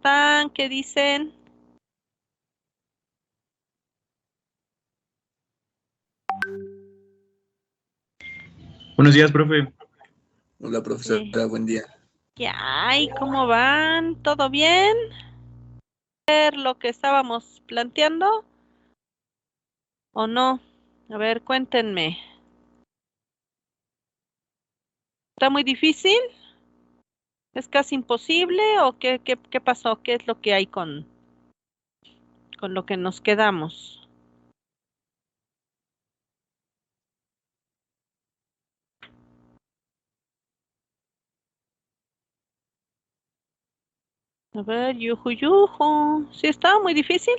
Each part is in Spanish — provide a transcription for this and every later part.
están? ¿Qué dicen? Buenos días, profe. Hola, Sí. profesora, buen día. ¿Qué hay? ¿Cómo van? ¿Todo bien? ¿Ver lo que estábamos planteando o no? A ver, cuéntenme. ¿Está muy difícil? ¿Es casi imposible o qué pasó? ¿Qué es lo que hay con lo que nos quedamos? A ver, yuju, yuju. ¿Sí está muy difícil?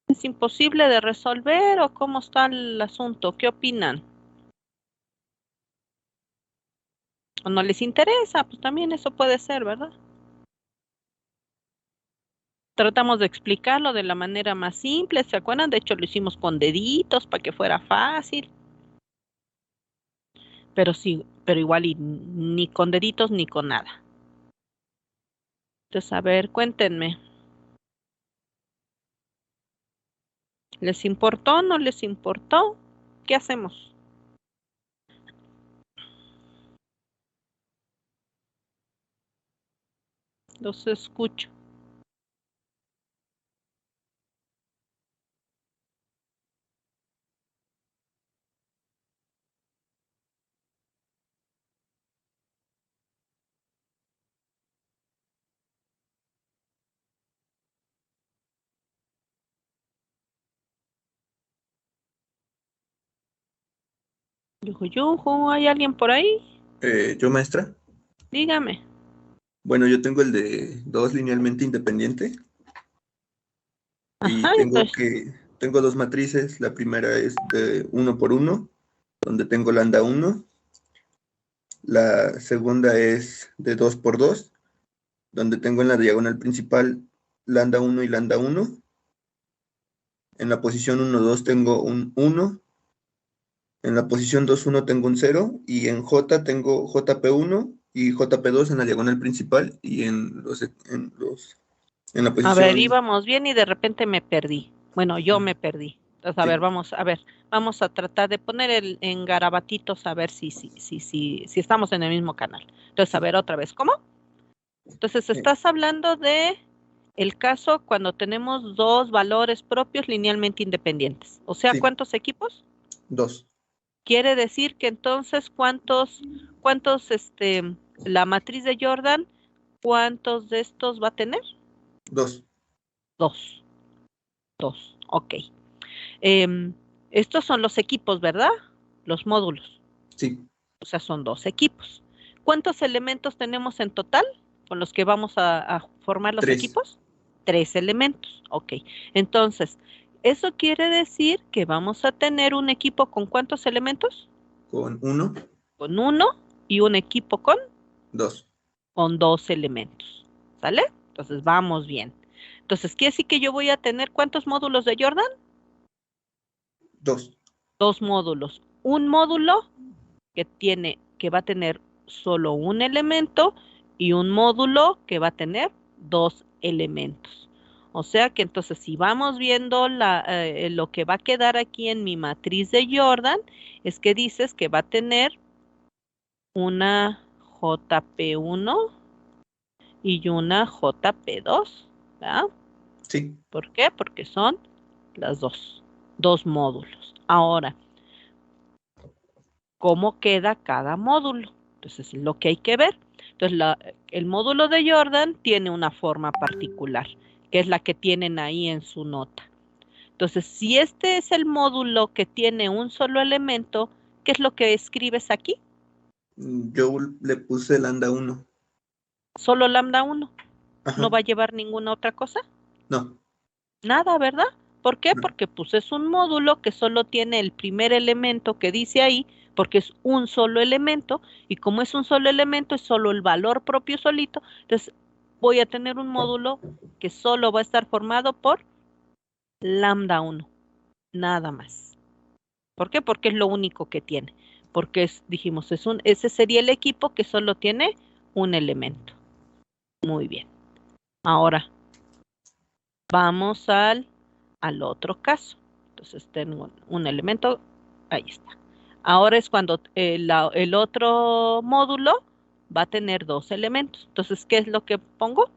¿Es imposible de resolver o cómo está el asunto? ¿Qué opinan? ¿O no les interesa? Pues también eso puede ser, ¿verdad? Tratamos de explicarlo de la manera más simple, ¿se acuerdan? De hecho, lo hicimos con deditos para que fuera fácil, pero sí, pero igual y ni con deditos ni con nada. Entonces, a ver, cuéntenme, ¿les importó? ¿No les importó? ¿Qué hacemos? Los escucho. Yuju, yuju, ¿hay alguien por ahí? Yo, maestra. Dígame. Bueno, yo tengo el de 2 linealmente independiente Ajá, y tengo entonces, que tengo dos matrices. La primera es de 1 por 1, donde tengo lambda 1. La segunda es de 2 por 2, donde tengo en la diagonal principal lambda 1 y lambda 1. En la posición 1, 2 tengo un 1. En la posición 2, 1 tengo un 0. Y en J tengo JP1 y JP2 en la diagonal principal y en la a ver, posición. íbamos bien y de repente me perdí. Bueno, yo me perdí. Entonces, Sí, a ver, vamos a tratar de poner en garabatitos a ver si estamos en el mismo canal. Entonces, a sí. ver otra vez, ¿cómo? Entonces, eh, estás hablando de el caso cuando tenemos dos valores propios linealmente independientes. O sea, sí, ¿cuántos equipos? 2. Quiere decir que entonces, la matriz de Jordan, ¿cuántos de estos va a tener? 2. Dos, dos, ok. Em, Estos son los equipos, ¿verdad? Los módulos. Sí. O sea, son dos equipos. ¿Cuántos elementos tenemos en total con los que vamos a formar los 3. equipos? Tres elementos. Ok. Entonces, eso quiere decir que vamos a tener un equipo con ¿cuántos elementos? Con 1, Con uno y un equipo 2. con dos elementos. ¿Sale? Entonces, vamos bien. Entonces, ¿quiere decir que yo voy a tener cuántos módulos de Jordan? 2. Dos módulos. Un módulo que va a tener solo un elemento y un módulo que va a tener dos elementos. O sea que entonces si vamos viendo lo que va a quedar aquí en mi matriz de Jordan, es que dices que va a tener una JP1 y una JP2, ¿verdad? Sí. ¿Por qué? Porque son las dos módulos. Ahora, cómo queda cada módulo. Entonces, es lo que hay que ver. Entonces, el módulo de Jordan tiene una forma particular, que es la que tienen ahí en su nota. Entonces, si este es el módulo que tiene un solo elemento, ¿qué es lo que escribes aquí? Yo le puse lambda 1. Solo lambda uno. ¿No Ajá. va a llevar ninguna otra cosa? No, Nada, ¿verdad? ¿Por qué? no. Porque pues es un módulo que solo tiene el primer elemento que dice ahí, porque es un solo elemento, y como es un solo elemento, es solo el valor propio solito, entonces voy a tener un módulo que solo va a estar formado por lambda uno, nada más. ¿Por qué? Porque es lo único que tiene. Porque dijimos, ese sería el equipo que solo tiene un elemento. Muy bien. Ahora, vamos al otro caso. Entonces tengo un elemento, ahí está. Ahora es cuando el otro módulo va a tener dos elementos. Entonces, ¿qué es lo que pongo?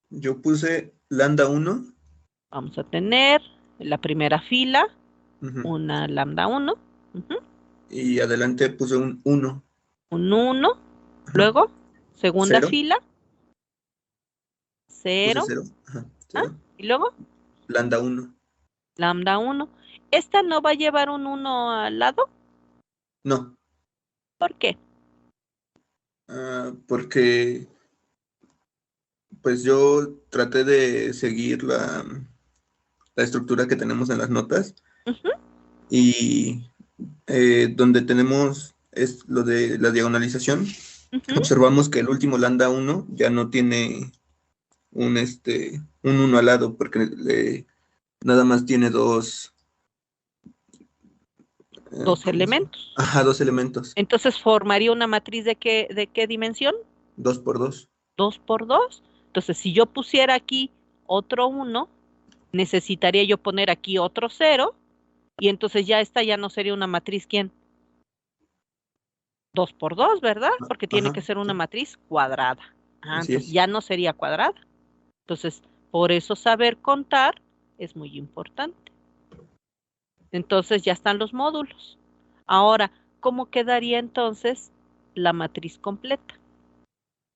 Yo puse lambda 1. Vamos a tener en la primera fila Ujú, una lambda 1, y adelante puse un 1. un 1, Ajá. luego segunda 0. fila, Puse 0, 0. Ajá. ¿ah? 0. Y luego Lambda 1. lambda 1. ¿Esta no va a llevar un 1 al lado? No, ¿Por qué? porque pues yo traté de seguir la estructura que tenemos en las notas Ujú, y donde tenemos es lo de la diagonalización. ujú. Observamos que el último lambda 1 ya no tiene un 1 al lado porque nada más tiene dos, Dos ¿cómo se llama? elementos. Ajá, dos elementos, Entonces formaría una matriz de qué dimensión? 2 por 2. 2 por 2. Entonces, si yo pusiera aquí otro 1, necesitaría yo poner aquí otro 0, y entonces ya esta ya no sería una matriz, ¿quién? 2 por 2, ¿verdad? Porque tiene Ajá, que ser una sí, matriz cuadrada. así Entonces es. ya no sería cuadrada. Entonces, por eso saber contar es muy importante. Entonces ya están los módulos. Ahora, ¿cómo quedaría entonces la matriz completa?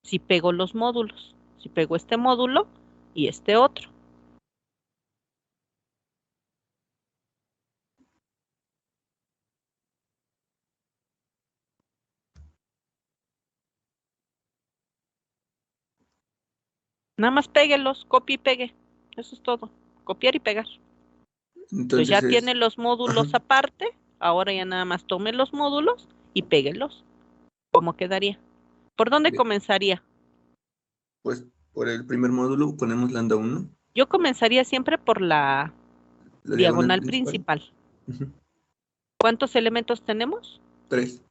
Si pego los módulos, si pego este módulo y este otro. Nada más péguelos, copia y pegue. Eso es todo. Copiar y pegar. Entonces ya Entonces tiene es, los ajá, módulos aparte. Ahora ya nada más tome los módulos y péguelos. ¿Cómo quedaría? ¿Por dónde bien, comenzaría? pues por el primer módulo ponemos lambda 1, Yo comenzaría siempre por la la diagonal diagonal principal. principal. Ujú, ¿Cuántos elementos tenemos? 3,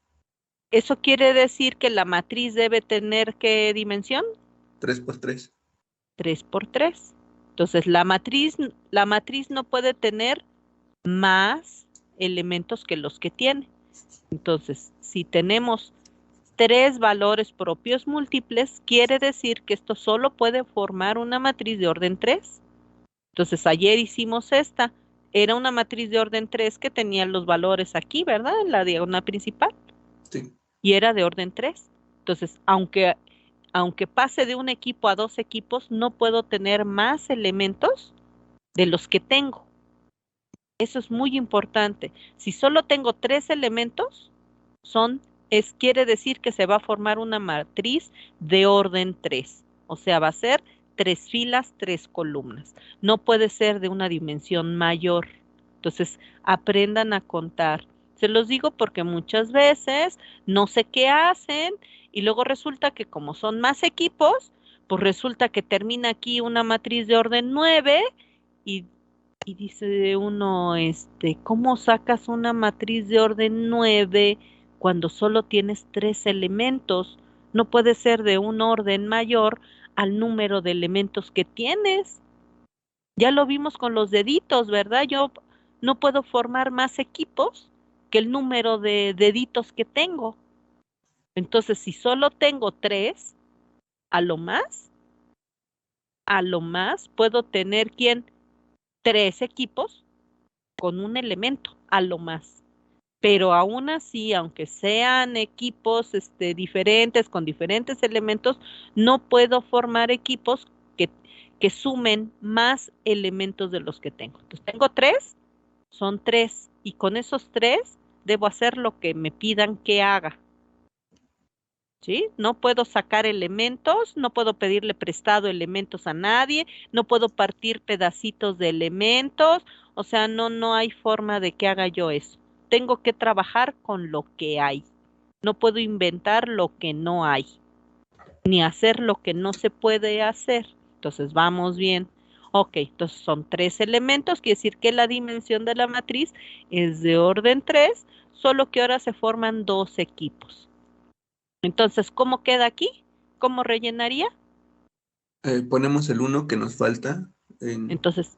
¿Eso quiere decir que la matriz debe tener qué dimensión? 3 por 3. 3 por 3. Entonces, la matriz no puede tener más elementos que los que tiene. Entonces, si tenemos tres valores propios múltiples, quiere decir que esto solo puede formar una matriz de orden 3. Entonces, ayer hicimos esta. Era una matriz de orden 3 que tenía los valores aquí, ¿verdad? En la diagonal principal. Sí, Y era de orden 3. Entonces, aunque pase de un equipo a dos equipos, no puedo tener más elementos de los que tengo. Eso es muy importante. Si solo tengo tres elementos, quiere decir que se va a formar una matriz de orden 3. O sea, va a ser tres filas, tres columnas. No puede ser de una dimensión mayor. Entonces, aprendan a contar. Se los digo porque muchas veces no sé qué hacen y luego resulta que como son más equipos, pues resulta que termina aquí una matriz de orden 9 y y dice uno, ¿cómo sacas una matriz de orden 9 cuando solo tienes tres elementos? No puede ser de un orden mayor al número de elementos que tienes. Ya lo vimos con los deditos, ¿verdad? Yo no puedo formar más equipos que el número de deditos que tengo. Entonces, si solo tengo tres, a lo más, a lo más puedo tener tres equipos con un elemento, a lo más. Pero aún así, aunque sean equipos diferentes, con diferentes elementos, no puedo formar equipos que sumen más elementos de los que tengo. Entonces, tengo tres, son tres, y con esos tres debo hacer lo que me pidan que haga. ¿Sí? No puedo sacar elementos, no puedo pedirle prestado elementos a nadie, no puedo partir pedacitos de elementos, o sea, no hay forma de que haga yo eso. Tengo que trabajar con lo que hay. No puedo inventar lo que no hay, ni hacer lo que no se puede hacer. Entonces, vamos bien. Ok, entonces son tres elementos, quiere decir que la dimensión de la matriz es de orden 3, solo que ahora se forman dos equipos. Entonces, ¿cómo queda aquí? ¿Cómo rellenaría? Ponemos el 1 que nos falta en Entonces,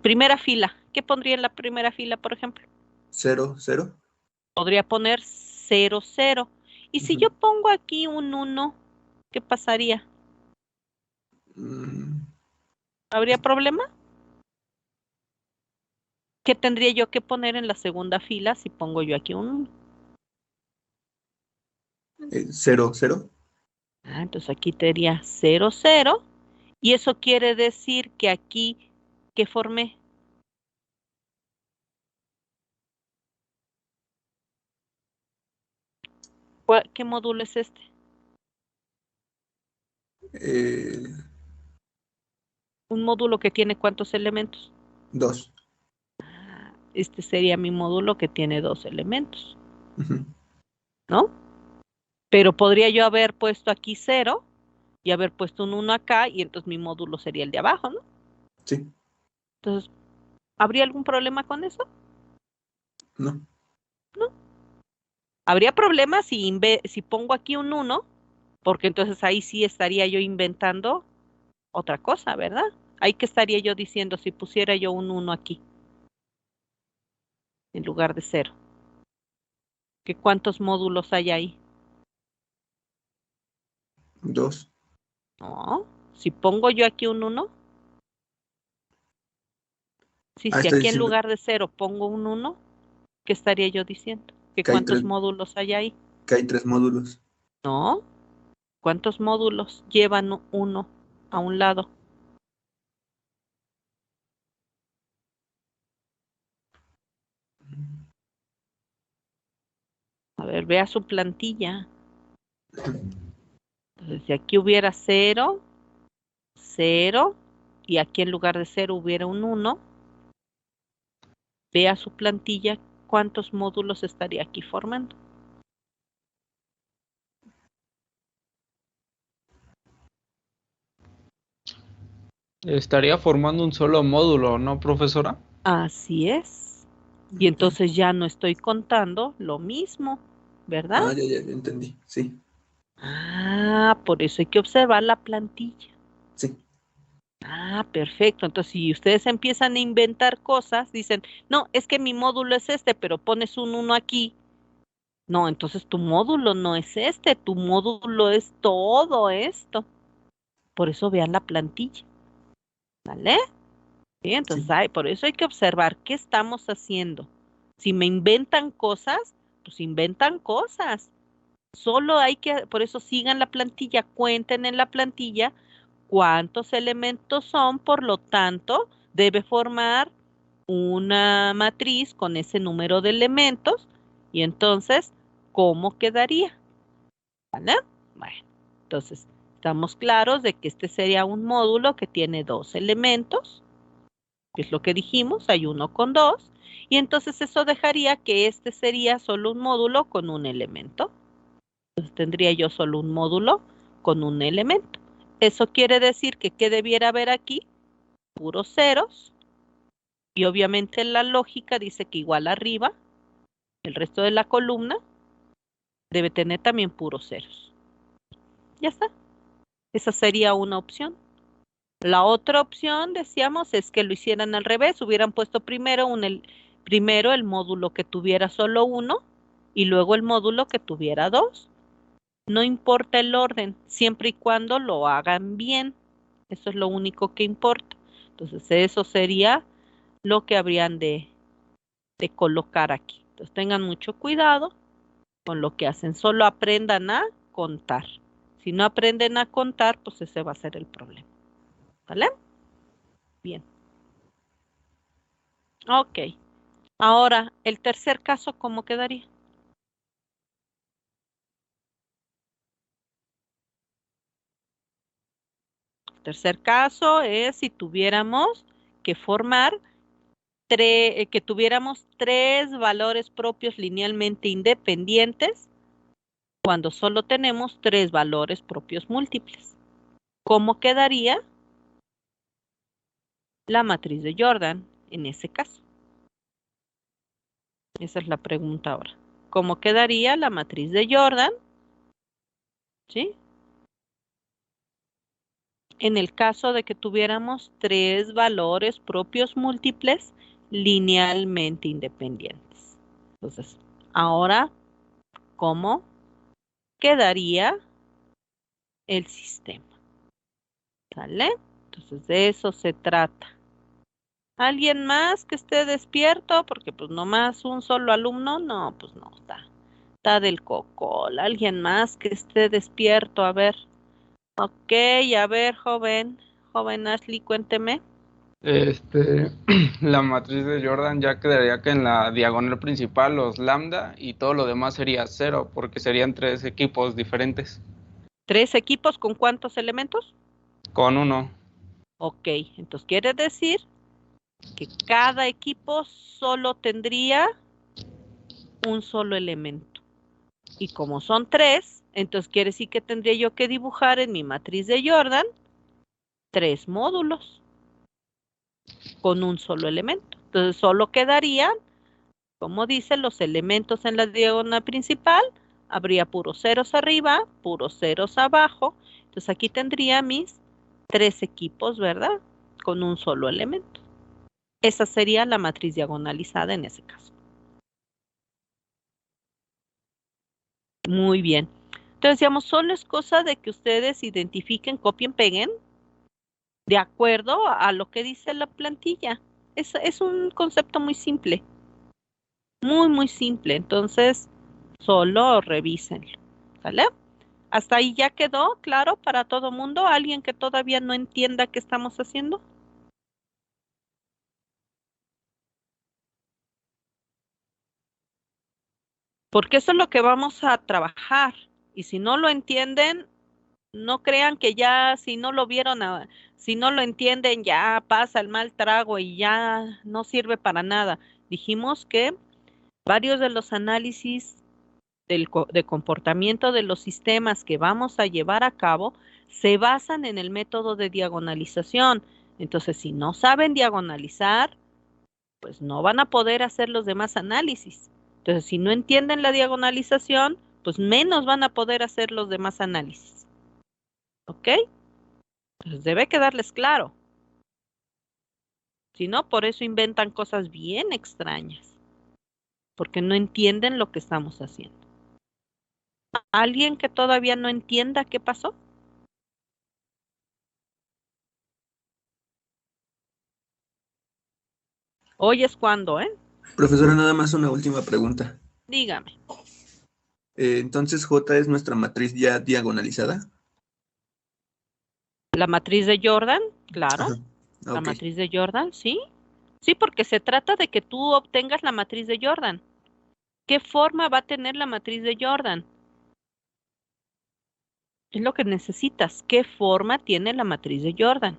primera fila. ¿Qué pondría en la primera fila, por ejemplo? 0, 0. Podría poner 0, 0. Y si yo pongo aquí un 1, ¿qué pasaría? ¿Habría problema? ¿Qué tendría yo que poner en la segunda fila si pongo yo aquí un 1? 0, 0. Entonces aquí tendría 0, 0. Y eso quiere decir que aquí, ¿qué formé? ¿Qué módulo es este? Un módulo que tiene ¿cuántos elementos? 2. Este sería mi módulo que tiene 2 elementos, ¿no? Pero podría yo haber puesto aquí 0 y haber puesto un 1 acá y entonces mi módulo sería el de abajo, ¿no? Sí. Entonces, ¿habría algún problema con eso? No. No. Habría problema si pongo aquí un 1, porque entonces ahí sí estaría yo inventando otra cosa, ¿verdad? Ahí que estaría yo diciendo si pusiera yo un 1 aquí en lugar de 0. ¿Que cuántos módulos hay ahí? 2. No. Si pongo yo aquí un 1, sí, si Está aquí en diciendo lugar de 0 pongo un 1, ¿qué estaría yo diciendo? ¿Que que hay cuántos 3, módulos hay ahí? que hay 3 módulos. No. ¿Cuántos módulos llevan uno a un lado? A ver, vea su plantilla. Entonces, si aquí hubiera 0, 0, y aquí en lugar de 0 hubiera un 1, vea su plantilla, ¿cuántos módulos estaría aquí formando? Estaría formando un solo módulo, ¿no, profesora? Así es. Y entonces ya no estoy contando lo mismo, ¿verdad? Ya entendí. Sí. Por eso hay que observar la plantilla. Sí. Perfecto. Entonces, si ustedes empiezan a inventar cosas, dicen, no, es que mi módulo es este, pero pones un 1 aquí. No, entonces tu módulo no es este, tu módulo es todo esto. Por eso vean la plantilla, ¿vale? Sí, entonces, Sí. por eso hay que observar qué estamos haciendo. Si me inventan cosas, pues inventan cosas. Solo hay que, por eso sigan la plantilla, cuenten en la plantilla cuántos elementos son, por lo tanto, debe formar una matriz con ese número de elementos y entonces, ¿cómo quedaría? ¿Vale? Bueno, entonces, estamos claros de que este sería un módulo que tiene 2 elementos, que es lo que dijimos, hay uno con 2, y entonces eso dejaría que este sería solo un módulo con un elemento. Entonces tendría yo solo un módulo con un elemento. Eso quiere decir que ¿qué debiera haber aquí? Puros ceros. Y obviamente la lógica dice que igual arriba, el resto de la columna debe tener también puros ceros. Ya está. Esa sería una opción. La otra opción, decíamos, es que lo hicieran al revés. Hubieran puesto primero el módulo que tuviera solo uno y luego el módulo que tuviera dos. No importa el orden, siempre y cuando lo hagan bien. Eso es lo único que importa. Entonces, eso sería lo que habrían de colocar aquí. Entonces, tengan mucho cuidado con lo que hacen. Solo aprendan a contar. Si no aprenden a contar, pues ese va a ser el problema. ¿Vale? Bien. Ok. Ahora, el tercer caso, ¿cómo quedaría? El tercer caso es si tuviéramos que formar que tuviéramos tres valores propios linealmente independientes cuando solo tenemos tres valores propios múltiples. ¿Cómo quedaría la matriz de Jordan en ese caso? Esa es la pregunta ahora. ¿Cómo quedaría la matriz de Jordan? ¿Sí? en el caso de que tuviéramos tres valores propios múltiples linealmente independientes. Entonces, ahora, ¿cómo quedaría el sistema? ¿Sale? Entonces, de eso se trata. ¿Alguien más que esté despierto? Porque pues nomás un solo alumno, no, pues no, está del cocol. ¿Alguien más que esté despierto? A ver. Ok, a ver, joven Ashley, cuénteme. La matriz de Jordan ya quedaría que en la diagonal principal los lambda y todo lo demás sería cero, porque serían tres equipos diferentes. ¿Tres equipos con cuántos elementos? Con uno. Ok, entonces quiere decir que cada equipo solo tendría un solo elemento. Y como son tres, entonces quiere decir que tendría yo que dibujar en mi matriz de Jordan tres módulos con un solo elemento. Entonces solo quedarían, como dice, los elementos en la diagonal principal. Habría puros ceros arriba, puros ceros abajo. Entonces aquí tendría mis tres equipos, ¿verdad? Con un solo elemento. Esa sería la matriz diagonalizada en ese caso. Muy bien. Entonces, digamos, solo es cosa de que ustedes identifiquen, copien, peguen de acuerdo a lo que dice la plantilla. Es un concepto muy simple, muy, muy simple. Entonces, solo revísenlo. ¿Sale? ¿Hasta ahí ya quedó claro para todo mundo? ¿Alguien que todavía no entienda qué estamos haciendo? Porque eso es lo que vamos a trabajar. Y si no lo entienden, no crean que ya si no lo vieron, si no lo entienden, ya pasa el mal trago y ya no sirve para nada. Dijimos que varios de los análisis de comportamiento de los sistemas que vamos a llevar a cabo se basan en el método de diagonalización. Entonces, si no saben diagonalizar, pues no van a poder hacer los demás análisis. Entonces, si no entienden la diagonalización, pues menos van a poder hacer los demás análisis. ¿Ok? Entonces debe quedarles claro. Si no, por eso inventan cosas bien extrañas, porque no entienden lo que estamos haciendo. ¿Alguien que todavía no entienda qué pasó? Hoy es cuando, ¿eh? Profesora, nada más una última pregunta. Dígame. Entonces, J es nuestra matriz ya diagonalizada. La matriz de Jordan, claro. Ajá. La Ok. matriz de Jordan, sí. Sí, porque se trata de que tú obtengas la matriz de Jordan. ¿Qué forma va a tener la matriz de Jordan? Es lo que necesitas. ¿Qué forma tiene la matriz de Jordan?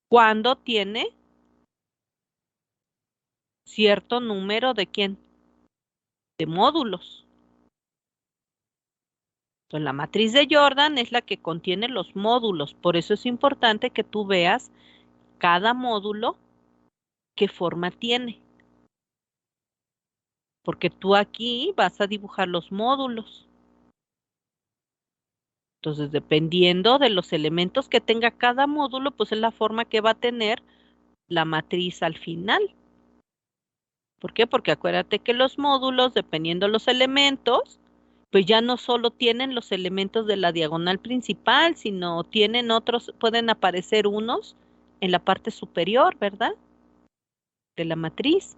¿Cuándo tiene cierto número de quién? De módulos. Entonces, la matriz de Jordan es la que contiene los módulos. Por eso es importante que tú veas cada módulo qué forma tiene. Porque tú aquí vas a dibujar los módulos. Entonces, dependiendo de los elementos que tenga cada módulo, pues es la forma que va a tener la matriz al final. ¿Por qué? Porque acuérdate que los módulos, dependiendo de los elementos, pues ya no solo tienen los elementos de la diagonal principal, sino tienen otros, pueden aparecer unos en la parte superior, ¿verdad? De la matriz,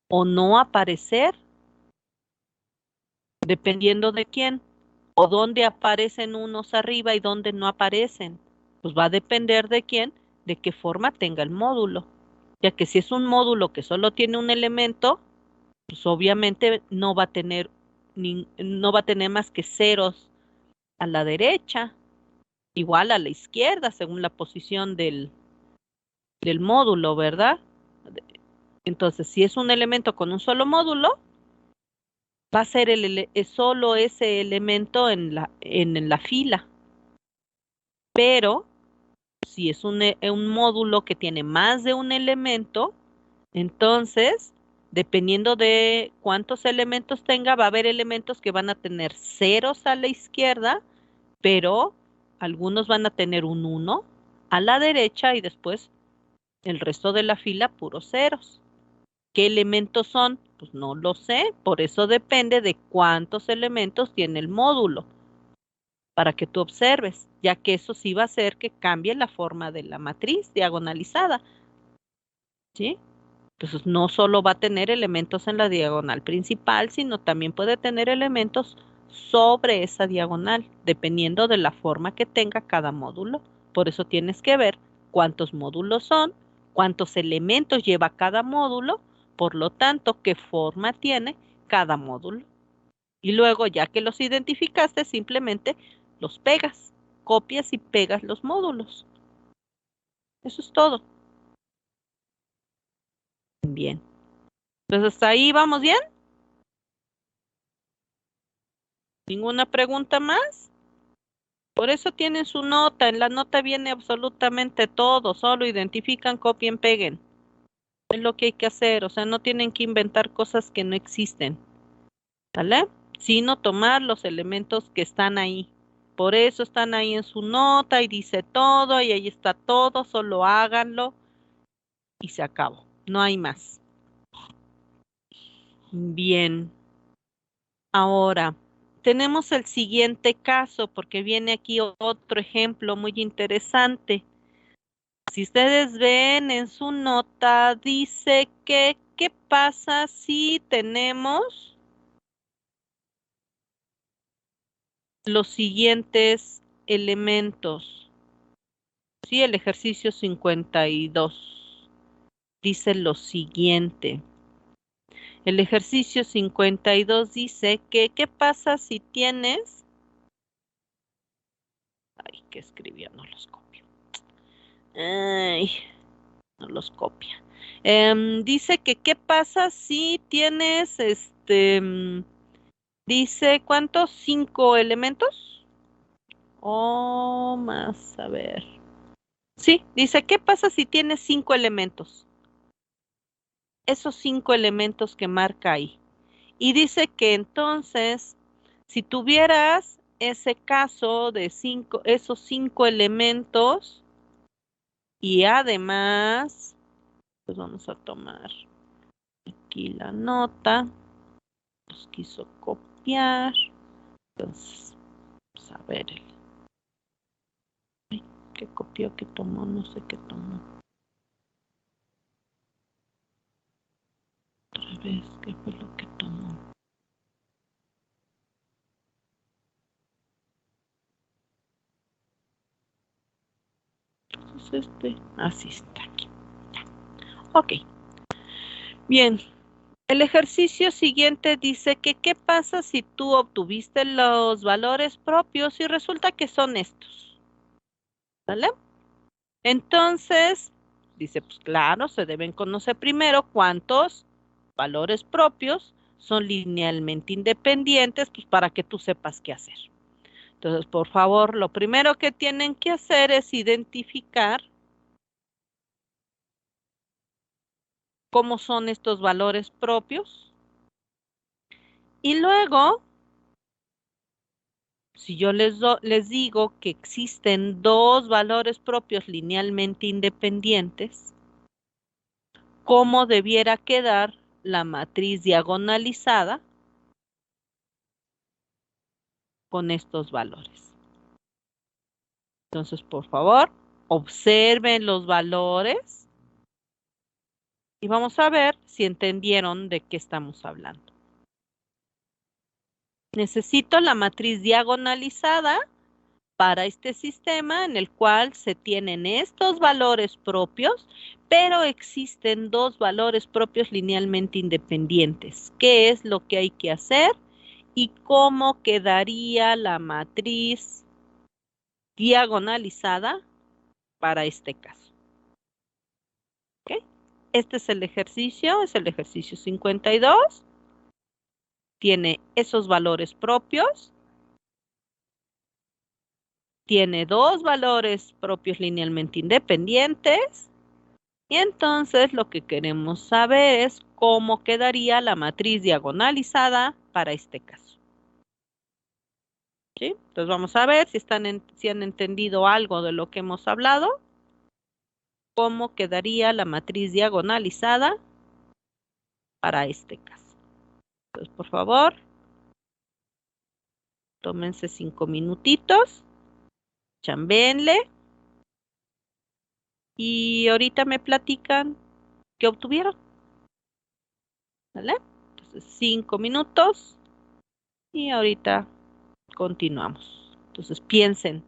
o no aparecer, dependiendo de quién, o dónde aparecen unos arriba y dónde no aparecen. Pues va a depender de quién, de qué forma tenga el módulo. Ya que si es un módulo que solo tiene un elemento, pues obviamente no va a tener más que ceros a la derecha, igual a la izquierda, según la posición del módulo, ¿verdad? Entonces, si es un elemento con un solo módulo, va a ser solo ese elemento en la fila. Pero si es un módulo que tiene más de un elemento, entonces, dependiendo de cuántos elementos tenga, va a haber elementos que van a tener ceros a la izquierda, pero Algunos van a tener un 1 a la derecha y después el resto de la fila puros ceros. ¿Qué elementos son? Pues no lo sé, por eso depende de cuántos elementos tiene el módulo, para que tú observes, ya que eso sí va a hacer que cambie la forma de la matriz diagonalizada, ¿sí? Entonces no solo va a tener elementos en la diagonal principal, sino también puede tener elementos sobre esa diagonal, dependiendo de la forma que tenga cada módulo. Por eso tienes que ver cuántos módulos son, cuántos elementos lleva cada módulo, por lo tanto, qué forma tiene cada módulo. Y luego, ya que los identificaste, simplemente los pegas, copias y pegas los módulos. Eso es todo. Bien. Entonces, ¿hasta ahí vamos bien? ¿Ninguna pregunta más? Por eso tienen su nota. En la nota viene absolutamente todo. Solo identifican, copien, peguen. Es lo que hay que hacer. O sea, no tienen que inventar cosas que no existen. ¿Vale? Sino tomar los elementos que están ahí. Por eso están ahí en su nota y dice todo y ahí está todo. Solo háganlo y se acabó. No hay más. Bien. Ahora, tenemos el siguiente caso porque viene aquí otro ejemplo muy interesante. Si ustedes ven en su nota, dice que, ¿qué pasa si tenemos los siguientes elementos? Sí, el ejercicio 52 dice lo siguiente. El ejercicio 52 dice que, ¿qué pasa si tienes? Ay, ¿qué escribió? No los copio. Ay, no los copia. Dice que, ¿qué pasa si tienes, dice, ¿cuántos? ¿5 elementos? O más, a ver. Sí, dice, ¿qué pasa si tienes 5 elementos? Esos 5 elementos que marca ahí. Y dice que entonces, si tuvieras ese caso de esos 5 elementos, y además, pues vamos a tomar aquí la nota, los quiso copiar, entonces, vamos a ver, ¿qué copió, qué tomó? No sé qué tomó. Otra vez, ¿qué fue lo que tomó? Entonces así está aquí. Ok, bien. El ejercicio siguiente dice que ¿qué pasa si tú obtuviste los valores propios y resulta que son estos? ¿Vale? Entonces, dice, pues claro, se deben conocer primero cuántos valores propios son linealmente independientes, pues para que tú sepas qué hacer. Entonces, por favor, lo primero que tienen que hacer es identificar cómo son estos valores propios. Y luego, si yo les digo que existen dos valores propios linealmente independientes, ¿cómo debiera quedar la matriz diagonalizada con estos valores? Entonces, por favor, observen los valores y vamos a ver si entendieron de qué estamos hablando. Necesito la matriz diagonalizada para este sistema en el cual se tienen estos valores propios, pero existen dos valores propios linealmente independientes. ¿Qué es lo que hay que hacer? ¿Y cómo quedaría la matriz diagonalizada para este caso? ¿Ok? Este es el ejercicio 52. Tiene esos valores propios. Tiene dos valores propios linealmente independientes. Y entonces lo que queremos saber es cómo quedaría la matriz diagonalizada para este caso. ¿Sí? Entonces vamos a ver si han entendido algo de lo que hemos hablado. ¿Cómo quedaría la matriz diagonalizada para este caso? Entonces, por favor, tómense 5 minutitos, chambéenle y ahorita me platican qué obtuvieron, ¿vale? Entonces, 5 minutos y ahorita continuamos. Entonces, piensen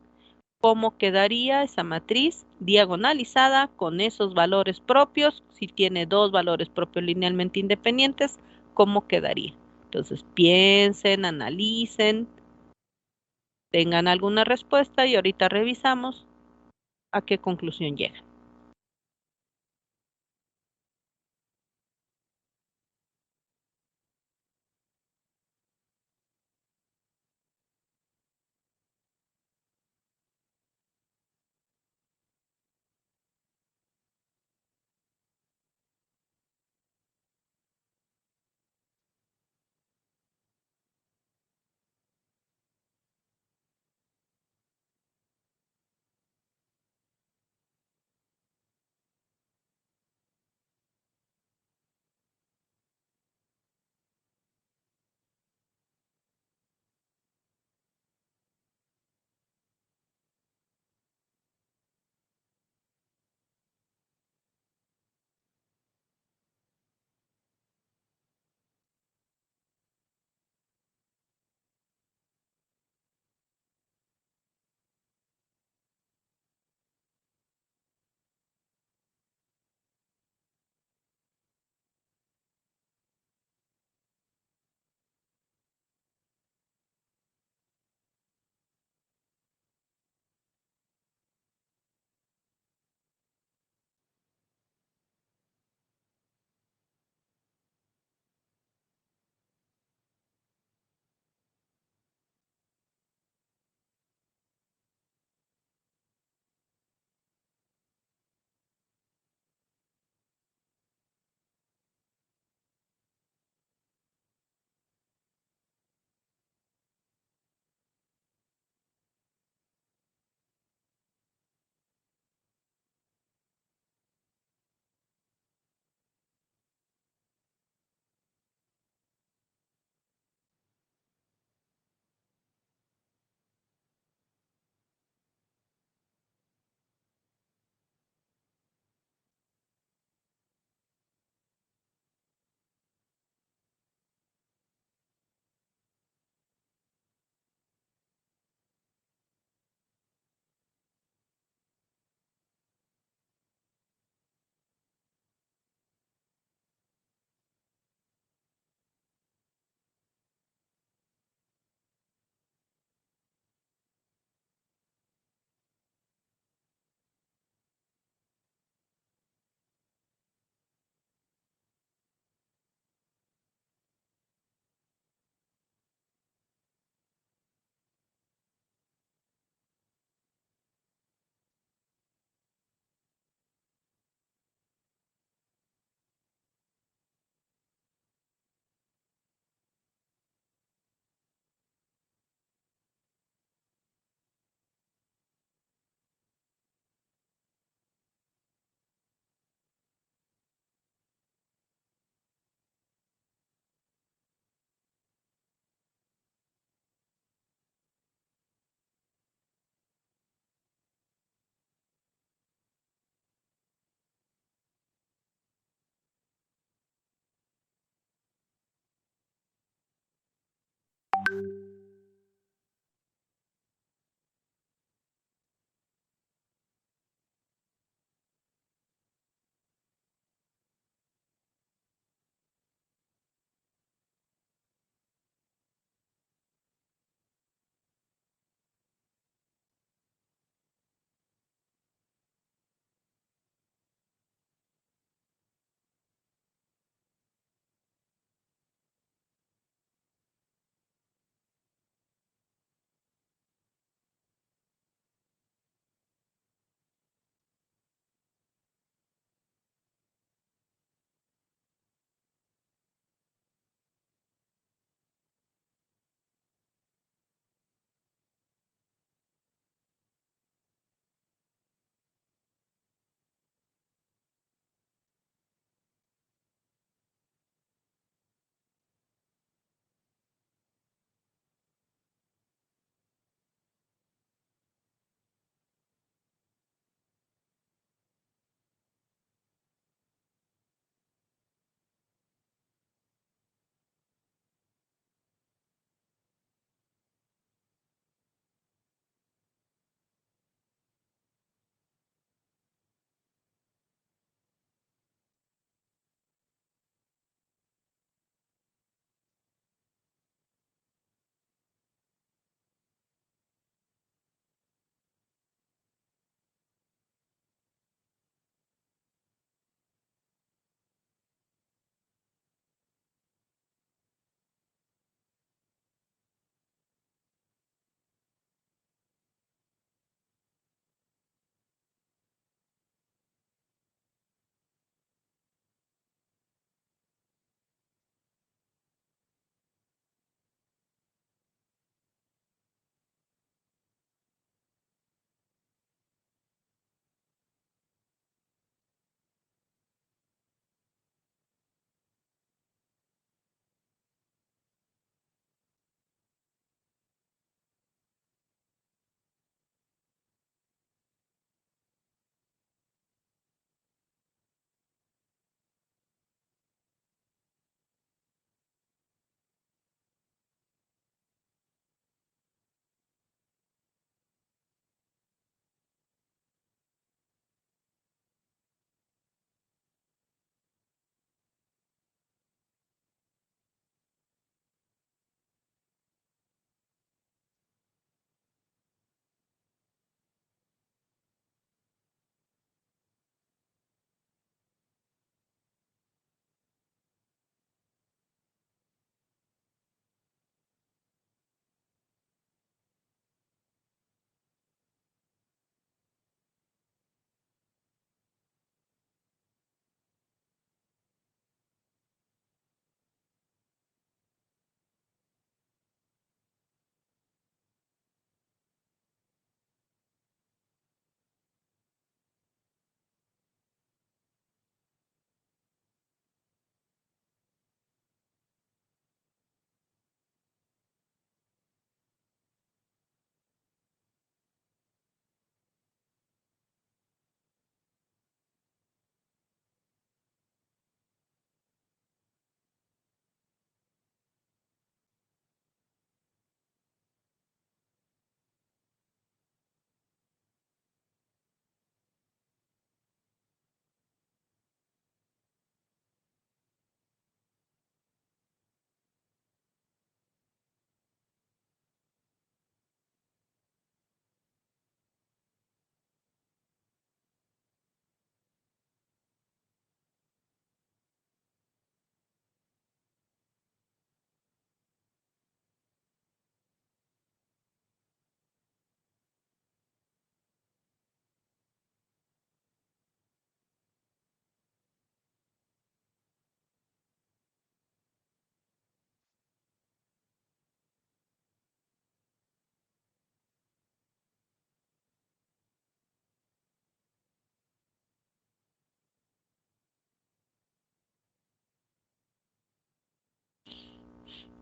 cómo quedaría esa matriz diagonalizada con esos valores propios. Si tiene dos valores propios linealmente independientes, ¿cómo quedaría? Entonces, piensen, analicen, tengan alguna respuesta y ahorita revisamos a qué conclusión llegan.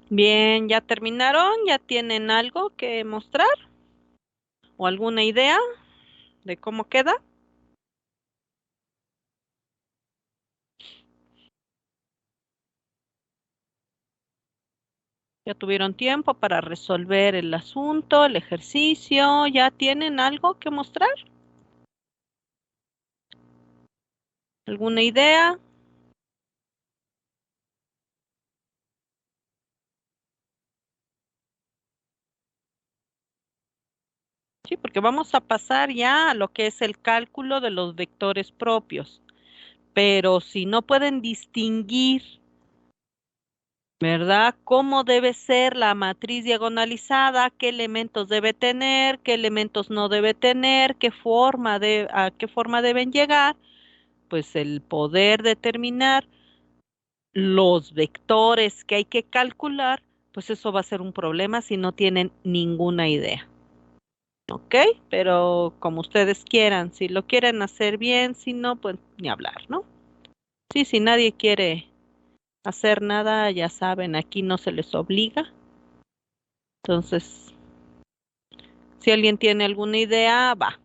Bien, ¿ya terminaron? ¿Ya tienen algo que mostrar? ¿O alguna idea de cómo queda? ¿Ya tuvieron tiempo para resolver el asunto, el ejercicio? ¿Ya tienen algo que mostrar? ¿Alguna idea? Sí, porque vamos a pasar ya a lo que es el cálculo de los vectores propios. Pero si no pueden distinguir, ¿verdad? ¿Cómo debe ser la matriz diagonalizada? ¿Qué elementos debe tener? ¿Qué elementos no debe tener? ¿A qué forma deben llegar? Pues el poder determinar los vectores que hay que calcular, pues eso va a ser un problema si no tienen ninguna idea. ¿Ok? Pero como ustedes quieran, si lo quieren hacer bien, si no, pues ni hablar, ¿no? Sí, si nadie quiere hacer nada, ya saben, aquí no se les obliga. Entonces, si alguien tiene alguna idea, va.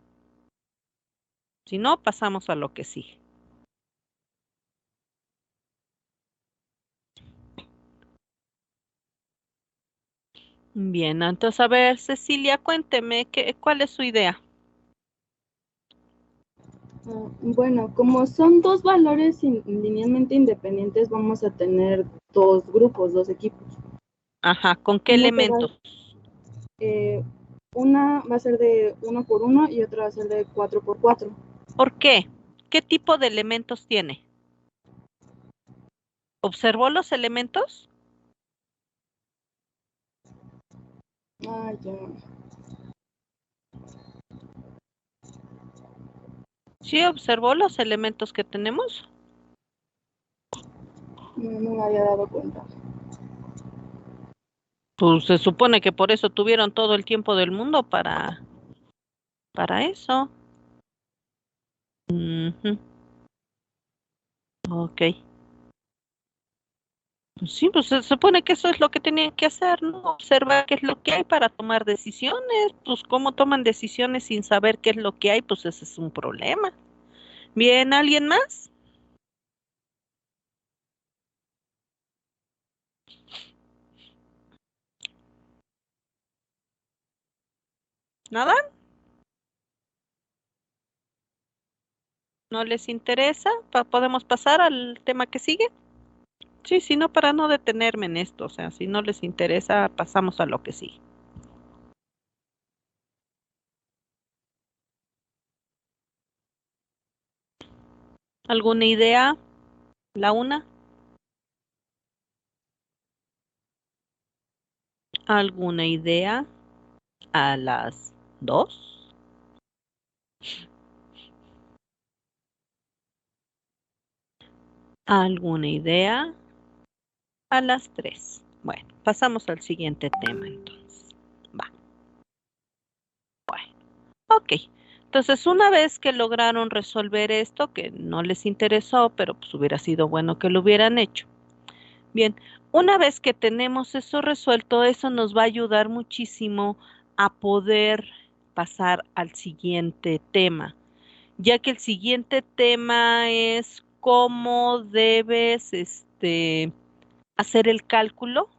Si no, pasamos a lo que sigue. Bien, entonces a ver, Cecilia, cuénteme, ¿cuál es su idea? Bueno, como son dos valores linealmente independientes, vamos a tener dos grupos, dos equipos. Ajá, ¿con qué Uno que elementos? una va a ser de 1 por 1 y otra va a ser de 4 por 4. ¿Por qué? ¿Qué tipo de elementos tiene? ¿Observó los elementos? Ah, ya. ¿Sí observó los elementos que tenemos? No me había dado cuenta. Pues se supone que por eso tuvieron todo el tiempo del mundo para eso. Ujú, ok. Pues sí, pues se supone que eso es lo que tenían que hacer, ¿no? Observar qué es lo que hay para tomar decisiones. Pues cómo toman decisiones sin saber qué es lo que hay, pues ese es un problema. Bien, ¿alguien más? ¿Nada? ¿No les interesa? ¿Podemos pasar al tema que sigue? Sí, si no, para no detenerme en esto, o sea, si no les interesa, pasamos a lo que sigue. ¿Alguna idea? ¿La una? ¿Alguna idea? ¿A las dos? ¿Alguna idea? A las tres. Bueno, pasamos al siguiente tema entonces. Va, bueno. Ok. Entonces, una vez que lograron resolver esto, que no les interesó, pero pues hubiera sido bueno que lo hubieran hecho. Bien, una vez que tenemos eso resuelto, eso nos va a ayudar muchísimo a poder pasar al siguiente tema, ya que el siguiente tema es cómo debes, hacer el cálculo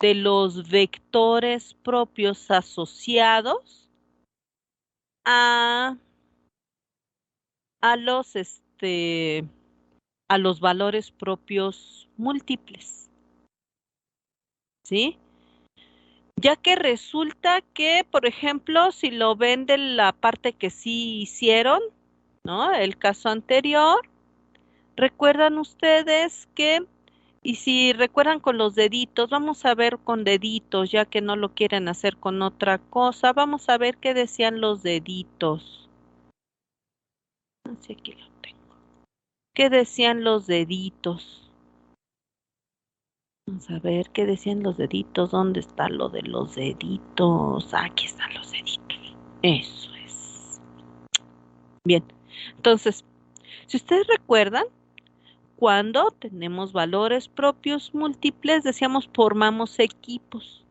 de los vectores propios asociados a, a los, a los valores propios múltiples, ¿sí? Ya que resulta que, por ejemplo, si lo ven de la parte que sí hicieron, ¿no? El caso anterior, recuerdan ustedes que, y si recuerdan con los deditos, vamos a ver con deditos, ya que no lo quieren hacer con otra cosa, vamos a ver qué decían los deditos. Así aquí lo tengo. ¿Qué decían los deditos? Vamos a ver qué decían los deditos. ¿Dónde está lo de los deditos? Aquí están los deditos. Eso es. Bien. Entonces, si ustedes recuerdan, cuando tenemos valores propios múltiples, decíamos, formamos equipos.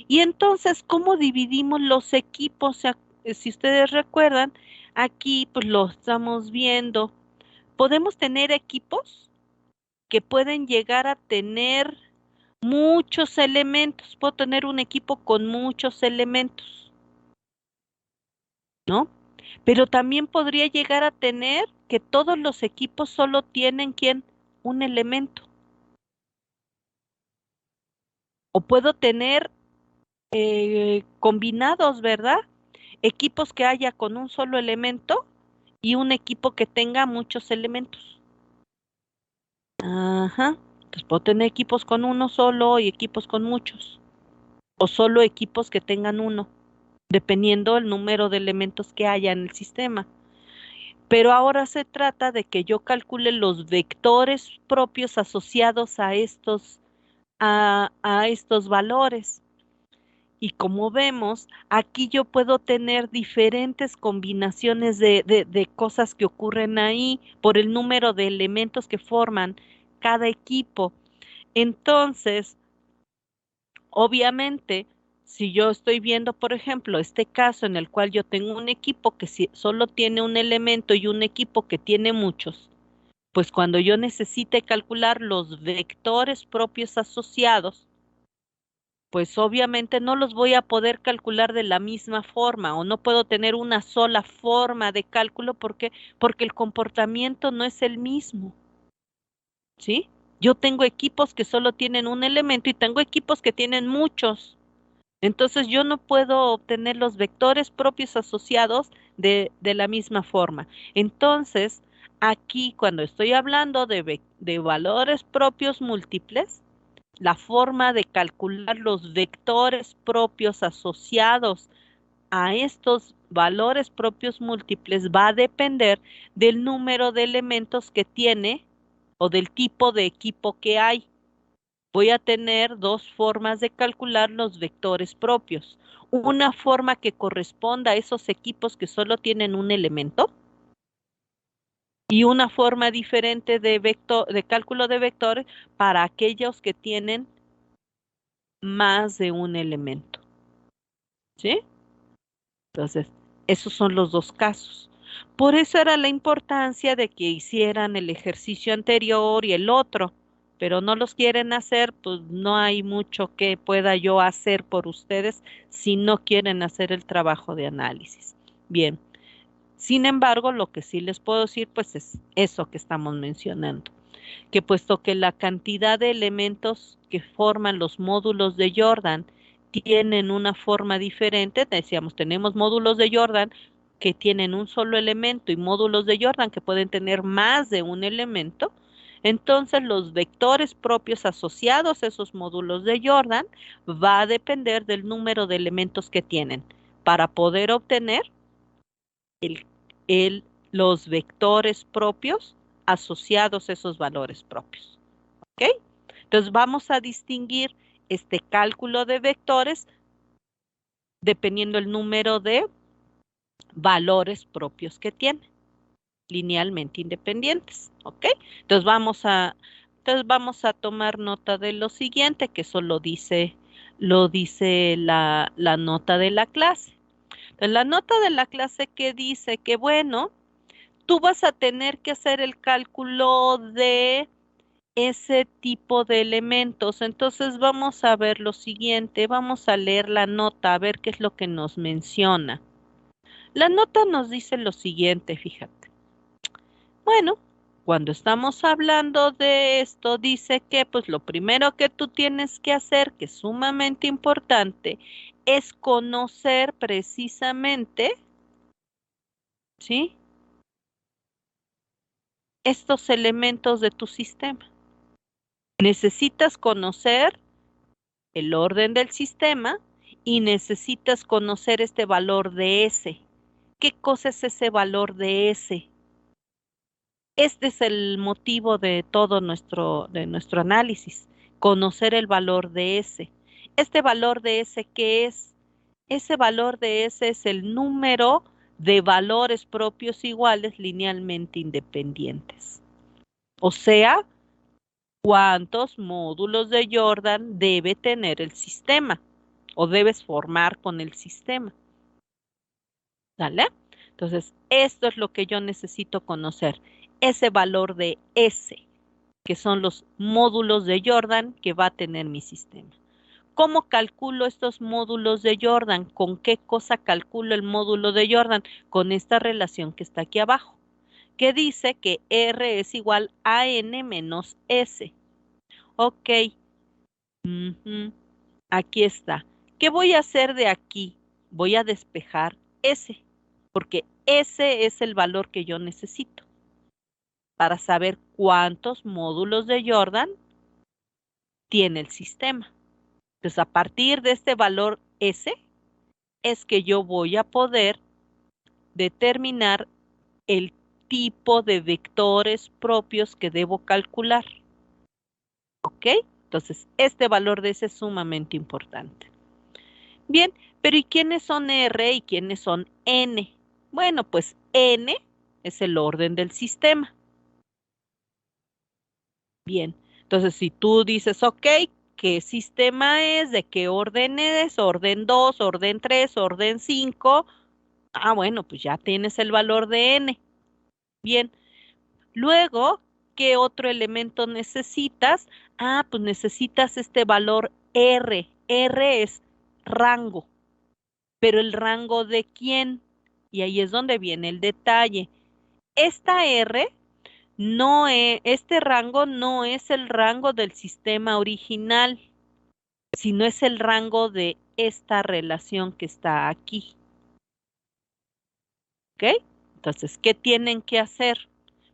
Y entonces, ¿cómo dividimos los equipos? O sea, si ustedes recuerdan, aquí pues lo estamos viendo. Podemos tener equipos que pueden llegar a tener muchos elementos. Puedo tener un equipo con muchos elementos, ¿no? Pero también podría llegar a tener que todos los equipos solo tienen ¿quién? Un elemento. O puedo tener combinados, ¿verdad? Equipos que haya con un solo elemento y un equipo que tenga muchos elementos. Ajá. Entonces puedo tener equipos con uno solo y equipos con muchos. O solo equipos que tengan uno, dependiendo el número de elementos que haya en el sistema. Pero ahora se trata de que yo calcule los vectores propios asociados a estos valores. Y como vemos, aquí yo puedo tener diferentes combinaciones de cosas que ocurren ahí por el número de elementos que forman cada equipo. Entonces, obviamente, si yo estoy viendo, por ejemplo, este caso en el cual yo tengo un equipo que solo tiene un elemento y un equipo que tiene muchos, pues cuando yo necesite calcular los vectores propios asociados, pues obviamente no los voy a poder calcular de la misma forma o no puedo tener una sola forma de cálculo porque el comportamiento no es el mismo, ¿sí? Yo tengo equipos que solo tienen un elemento y tengo equipos que tienen muchos. Entonces yo no puedo obtener los vectores propios asociados de la misma forma. Entonces, aquí cuando estoy hablando de valores propios múltiples, la forma de calcular los vectores propios asociados a estos valores propios múltiples va a depender del número de elementos que tiene o del tipo de equipo que hay. Voy a tener dos formas de calcular los vectores propios. Una forma que corresponda a esos equipos que solo tienen un elemento y una forma diferente de cálculo de vectores para aquellos que tienen más de un elemento. ¿Sí? Entonces, esos son los dos casos. Por eso era la importancia de que hicieran el ejercicio anterior y el otro, pero no los quieren hacer, pues no hay mucho que pueda yo hacer por ustedes si no quieren hacer el trabajo de análisis. Bien, sin embargo, lo que sí les puedo decir, pues es eso que estamos mencionando, que puesto que la cantidad de elementos que forman los módulos de Jordan tienen una forma diferente, decíamos, tenemos módulos de Jordan que tienen un solo elemento y módulos de Jordan que pueden tener más de un elemento, entonces los vectores propios asociados a esos módulos de Jordan va a depender del número de elementos que tienen para poder obtener el, los vectores propios asociados a esos valores propios. ¿Ok? Entonces vamos a distinguir este cálculo de vectores dependiendo el número de valores propios que tiene, linealmente independientes. ¿Ok? Entonces vamos a tomar nota de lo siguiente, que eso lo dice la nota de la clase. Entonces, la nota de la clase que dice que, bueno, tú vas a tener que hacer el cálculo de ese tipo de elementos. Entonces vamos a ver lo siguiente, vamos a leer la nota, a ver qué es lo que nos menciona. La nota nos dice lo siguiente, fíjate. Bueno, cuando estamos hablando de esto, dice que pues lo primero que tú tienes que hacer, que es sumamente importante, es conocer precisamente, ¿sí?, estos elementos de tu sistema. Necesitas conocer el orden del sistema y necesitas conocer este valor de S. ¿Qué cosa es ese valor de S? Este es el motivo de todo nuestro análisis, conocer el valor de S. Este valor de S, ¿qué es? Ese valor de S es el número de valores propios iguales linealmente independientes. O sea, cuántos módulos de Jordan debe tener el sistema o debes formar con el sistema. ¿Vale? Entonces, esto es lo que yo necesito conocer, ese valor de S, que son los módulos de Jordan que va a tener mi sistema. ¿Cómo calculo estos módulos de Jordan? ¿Con qué cosa calculo el módulo de Jordan? Con esta relación que está aquí abajo, que dice que R es igual a N menos S. Ok. Aquí está. ¿Qué voy a hacer de aquí? Voy a despejar S, porque ese es el valor que yo necesito para saber cuántos módulos de Jordan tiene el sistema. Entonces, a partir de este valor S, es que yo voy a poder determinar el tipo de vectores propios que debo calcular. ¿Ok? Entonces, este valor de S es sumamente importante. Bien, pero ¿y quiénes son R y quiénes son N? Bueno, pues N es el orden del sistema. Bien, entonces si tú dices, ok, ¿qué sistema es? ¿De qué orden es? ¿Orden 2, orden 3, orden 5? Ah, bueno, pues ya tienes el valor de N. Bien, luego, ¿qué otro elemento necesitas? Ah, pues necesitas este valor R. R es rango. ¿Pero el rango de quién? Y ahí es donde viene el detalle. Esta R no es, este rango no es el rango del sistema original, sino es el rango de esta relación que está aquí. ¿Ok? Entonces, ¿qué tienen que hacer?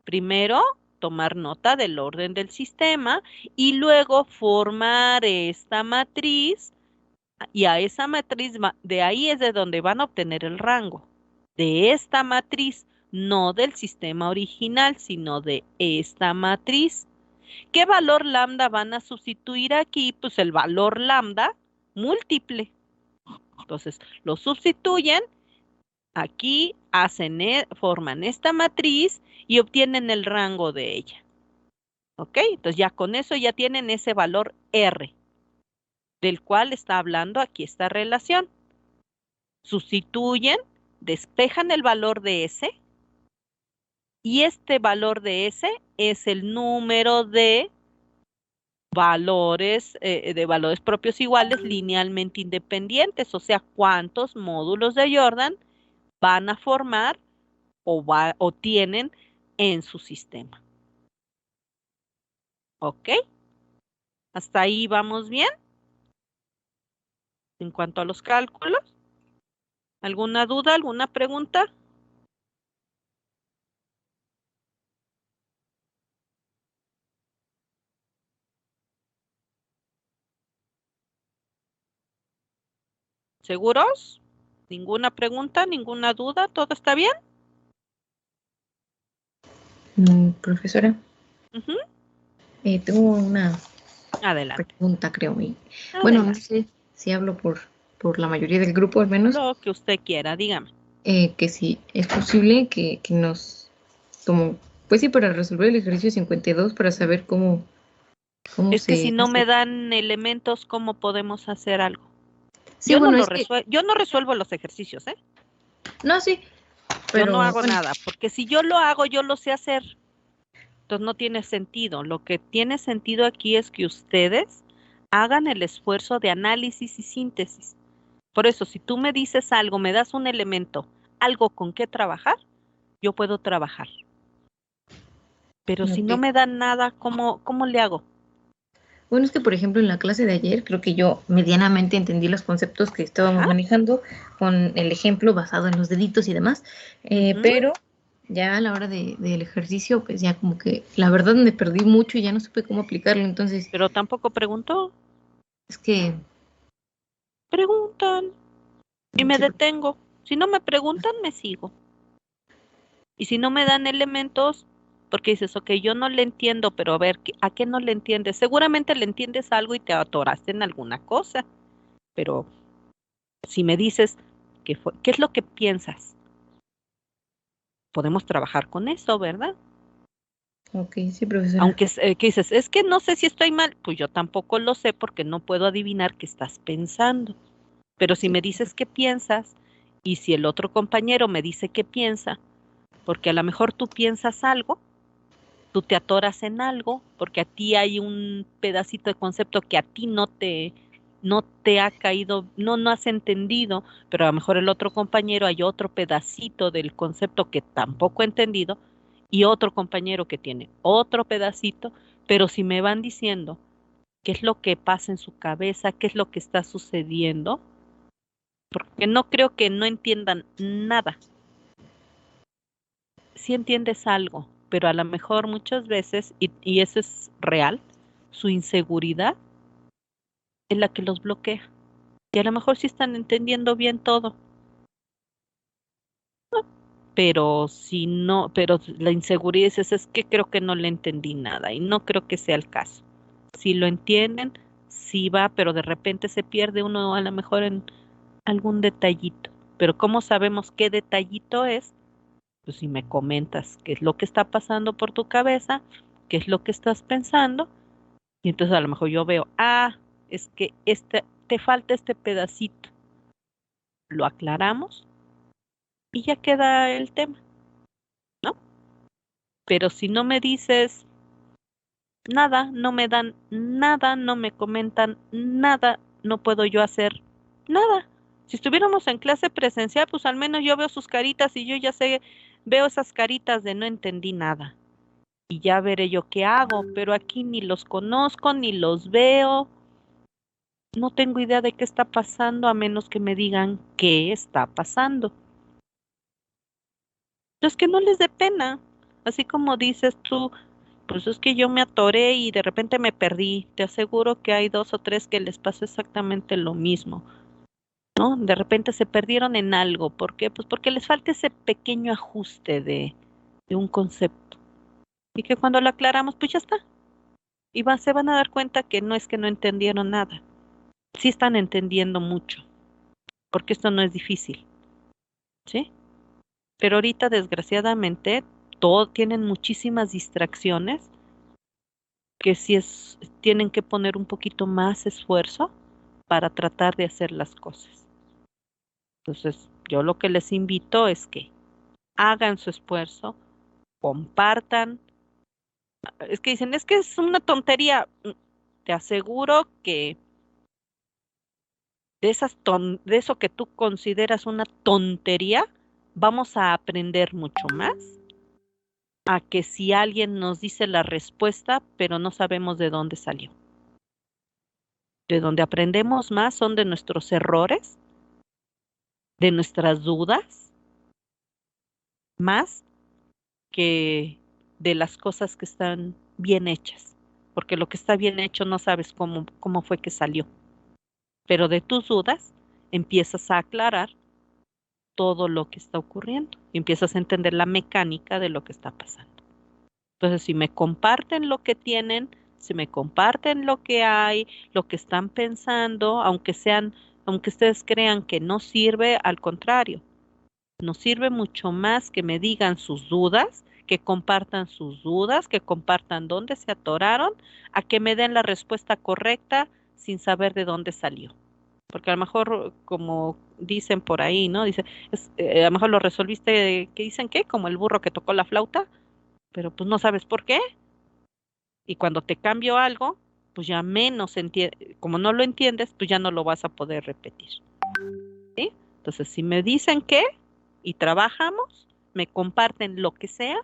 Primero, tomar nota del orden del sistema y luego formar esta matriz y a esa matriz, de ahí es de donde van a obtener el rango. De esta matriz, no del sistema original, sino de esta matriz. ¿Qué valor lambda van a sustituir aquí? Pues el valor lambda múltiple. Entonces, lo sustituyen, aquí forman esta matriz y obtienen el rango de ella. ¿Ok? Entonces ya con eso ya tienen ese valor R, del cual está hablando aquí esta relación. Sustituyen, despejan el valor de S y este valor de S es el número de valores propios iguales linealmente independientes, o sea, cuántos módulos de Jordan van a formar o tienen en su sistema. ¿Ok? ¿Hasta ahí vamos bien? En cuanto a los cálculos, ¿alguna duda, alguna pregunta? ¿Seguros? ¿Ninguna pregunta, ninguna duda? ¿Todo está bien? Profesora, Ujú. tengo una Adelante. pregunta, creo. Bueno, no sé si hablo por la mayoría del grupo, al menos, Lo que usted quiera, dígame. que si es posible que nos, como, pues sí, para resolver el ejercicio 52, para saber cómo Es que se si no hace. me dan elementos, ¿cómo podemos hacer algo? Sí, Yo no bueno, lo es que, yo no resuelvo los ejercicios, ¿eh? no, sí, Yo no pero hago bueno, nada, porque si yo lo hago, yo lo sé hacer. Entonces no tiene sentido. Lo que tiene sentido aquí es que ustedes hagan el esfuerzo de análisis y síntesis. Por eso, si tú me dices algo, me das un elemento, algo con qué trabajar, yo puedo trabajar. Pero si no ok. me dan nada, ¿cómo le hago? Bueno, es que, por ejemplo, en la clase de ayer, creo que yo medianamente entendí los conceptos que estábamos Ajá. manejando con el ejemplo basado en los deditos y demás, Ujú. pero ya a la hora del ejercicio, pues ya como que la verdad me perdí mucho y ya no supe cómo aplicarlo. Entonces, Pero tampoco preguntó. es que, Preguntan y me sí, detengo. Si no me preguntan, me sigo. Y si no me dan elementos, porque dices, ok, yo no le entiendo, pero a ver, ¿a qué no le entiendes? Seguramente le entiendes algo y te atoraste en alguna cosa, pero si me dices qué es lo que piensas, podemos trabajar con eso, ¿verdad? Ok, sí, profesora. Aunque que dices, es que no sé si estoy mal, pues yo tampoco lo sé porque no puedo adivinar qué estás pensando. Pero si Sí. me dices qué piensas y si el otro compañero me dice qué piensa, porque a lo mejor tú piensas algo, tú te atoras en algo, porque a ti hay un pedacito de concepto que a ti no te ha caído, no has entendido, pero a lo mejor el otro compañero hay otro pedacito del concepto que tampoco ha entendido y otro compañero que tiene otro pedacito, pero si me van diciendo qué es lo que pasa en su cabeza, qué es lo que está sucediendo, porque no creo que no entiendan nada. Sí entiendes algo, pero a lo mejor muchas veces, y eso es real, su inseguridad es la que los bloquea. Y a lo mejor sí están entendiendo bien todo, pero si no, pero la inseguridad es que creo que no le entendí nada y no creo que sea el caso. Si lo entienden, sí va, pero de repente se pierde uno a lo mejor en algún detallito. Pero ¿cómo sabemos qué detallito es? Pues si me comentas qué es lo que está pasando por tu cabeza, qué es lo que estás pensando, y entonces a lo mejor yo veo, es que te falta este pedacito, lo aclaramos y ya queda el tema, ¿no? Pero si no me dices nada, no me dan nada, no me comentan nada, no puedo yo hacer nada. Si estuviéramos en clase presencial, pues al menos yo veo sus caritas y yo ya sé, veo esas caritas de no entendí nada. Y ya veré yo qué hago, pero aquí ni los conozco, ni los veo, no tengo idea de qué está pasando a menos que me digan qué está pasando. Es que no les dé pena, así como dices tú, pues es que yo me atoré y de repente me perdí. Te aseguro que hay dos o tres que les pasó exactamente lo mismo, ¿no? De repente se perdieron en algo. ¿Por qué? Pues porque les falta ese pequeño ajuste de un concepto. Y que cuando lo aclaramos, pues ya está. Y se van a dar cuenta que no es que no entendieron nada. Sí están entendiendo mucho, porque esto no es difícil, ¿sí? Pero ahorita, desgraciadamente, todo tienen muchísimas distracciones que tienen que poner un poquito más esfuerzo para tratar de hacer las cosas. Entonces, yo lo que les invito es que hagan su esfuerzo, compartan. Es que dicen, es que es una tontería. Te aseguro que de eso que tú consideras una tontería, vamos a aprender mucho más a que si alguien nos dice la respuesta, pero no sabemos de dónde salió. De donde aprendemos más son de nuestros errores, de nuestras dudas, más que de las cosas que están bien hechas. Porque lo que está bien hecho no sabes cómo fue que salió. Pero de tus dudas empiezas a aclarar todo lo que está ocurriendo y empiezas a entender la mecánica de lo que está pasando. Entonces, si me comparten lo que tienen, si me comparten lo que hay, lo que están pensando, aunque ustedes crean que no sirve, al contrario, nos sirve mucho más que me digan sus dudas, que compartan sus dudas, que compartan dónde se atoraron, a que me den la respuesta correcta sin saber de dónde salió. Porque a lo mejor, como dicen por ahí, ¿no? Dice, a lo mejor lo resolviste, ¿qué dicen qué? Como el burro que tocó la flauta, pero pues no sabes por qué. Y cuando te cambio algo, pues ya menos como no lo entiendes, pues ya no lo vas a poder repetir. ¿Sí? Entonces, si me dicen qué y trabajamos, me comparten lo que sea,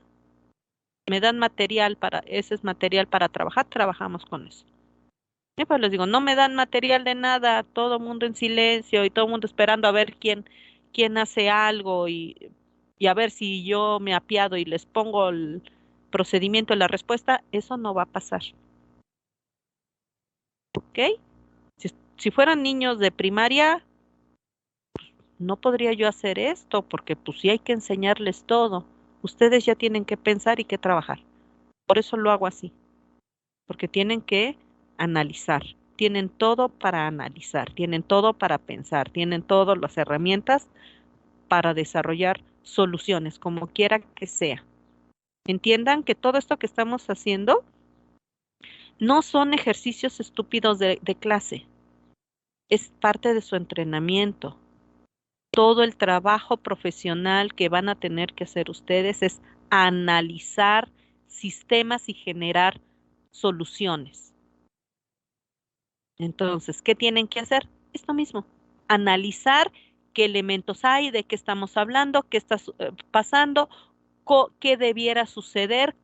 me dan material ese es material para trabajar, trabajamos con eso. Y pues les digo, no me dan material de nada, todo el mundo en silencio y todo el mundo esperando a ver quién hace algo y a ver si yo me apiado y les pongo el procedimiento de la respuesta, eso no va a pasar. ¿Ok? Si fueran niños de primaria, no podría yo hacer esto porque pues sí hay que enseñarles todo. Ustedes ya tienen que pensar y que trabajar. Por eso lo hago así, porque tienen que analizar. Tienen todo para analizar, tienen todo para pensar, tienen todas las herramientas para desarrollar soluciones, como quiera que sea. Entiendan que todo esto que estamos haciendo no son ejercicios estúpidos de clase, es parte de su entrenamiento. Todo el trabajo profesional que van a tener que hacer ustedes es analizar sistemas y generar soluciones. Entonces, ¿qué tienen que hacer? Esto mismo, analizar qué elementos hay, de qué estamos hablando, qué está pasando, qué debiera suceder,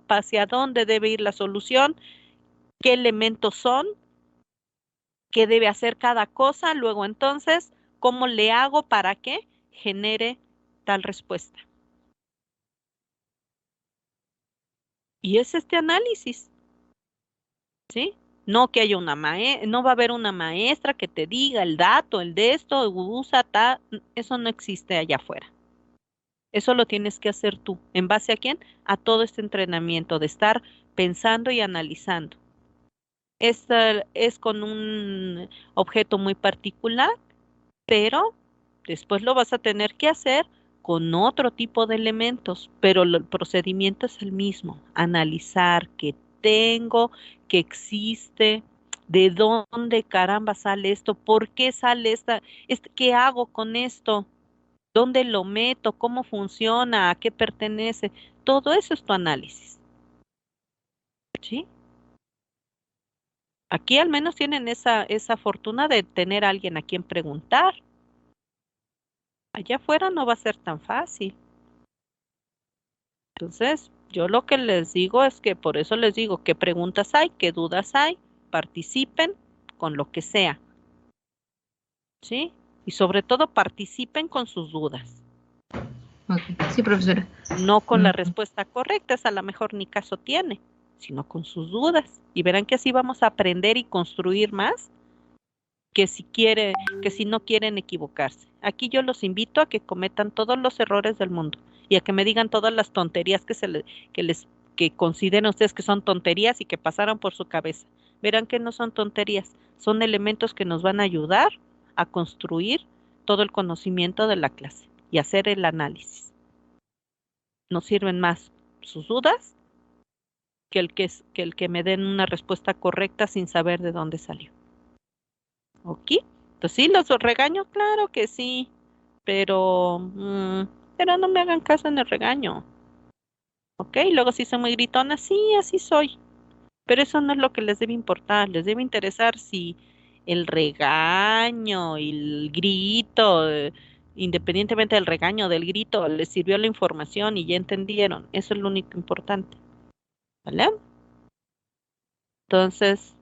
hacia dónde debe ir la solución, qué elementos son, qué debe hacer cada cosa, luego entonces, cómo le hago para que genere tal respuesta. Y es este análisis, ¿sí? No que haya no va a haber una maestra que te diga el dato, el de esto, usa tal, eso no existe allá afuera. Eso lo tienes que hacer tú. ¿En base a quién? A todo este entrenamiento de estar pensando y analizando. Esta es con un objeto muy particular, pero después lo vas a tener que hacer con otro tipo de elementos, pero el procedimiento es el mismo. Analizar qué tengo, qué existe, de dónde caramba sale esto, por qué sale qué hago con esto, dónde lo meto, cómo funciona, a qué pertenece. Todo eso es tu análisis. ¿Sí? Aquí al menos tienen esa fortuna de tener a alguien a quien preguntar. Allá afuera no va a ser tan fácil. Entonces, yo lo que les digo es que por eso les digo qué preguntas hay, qué dudas hay, participen con lo que sea. ¿Sí? Y sobre todo participen con sus dudas. Ok, sí, profesora. No con la respuesta correcta, esa a lo mejor ni caso tiene, sino con sus dudas. Y verán que así vamos a aprender y construir más que si no quieren equivocarse. Aquí yo los invito a que cometan todos los errores del mundo y a que me digan todas las tonterías que consideren ustedes que son tonterías y que pasaron por su cabeza. Verán que no son tonterías, son elementos que nos van a ayudar a construir todo el conocimiento de la clase y hacer el análisis. Nos sirven más sus dudas que el que me den una respuesta correcta sin saber de dónde salió. ¿Ok? Entonces sí, los regaño, claro que sí, pero no me hagan caso en el regaño. ¿Ok? Luego si soy muy gritona, sí, así soy. Pero eso no es lo que les debe importar, les debe interesar si el regaño y el grito, independientemente del regaño o del grito, les sirvió la información y ya entendieron. Eso es lo único importante. ¿Vale? Entonces,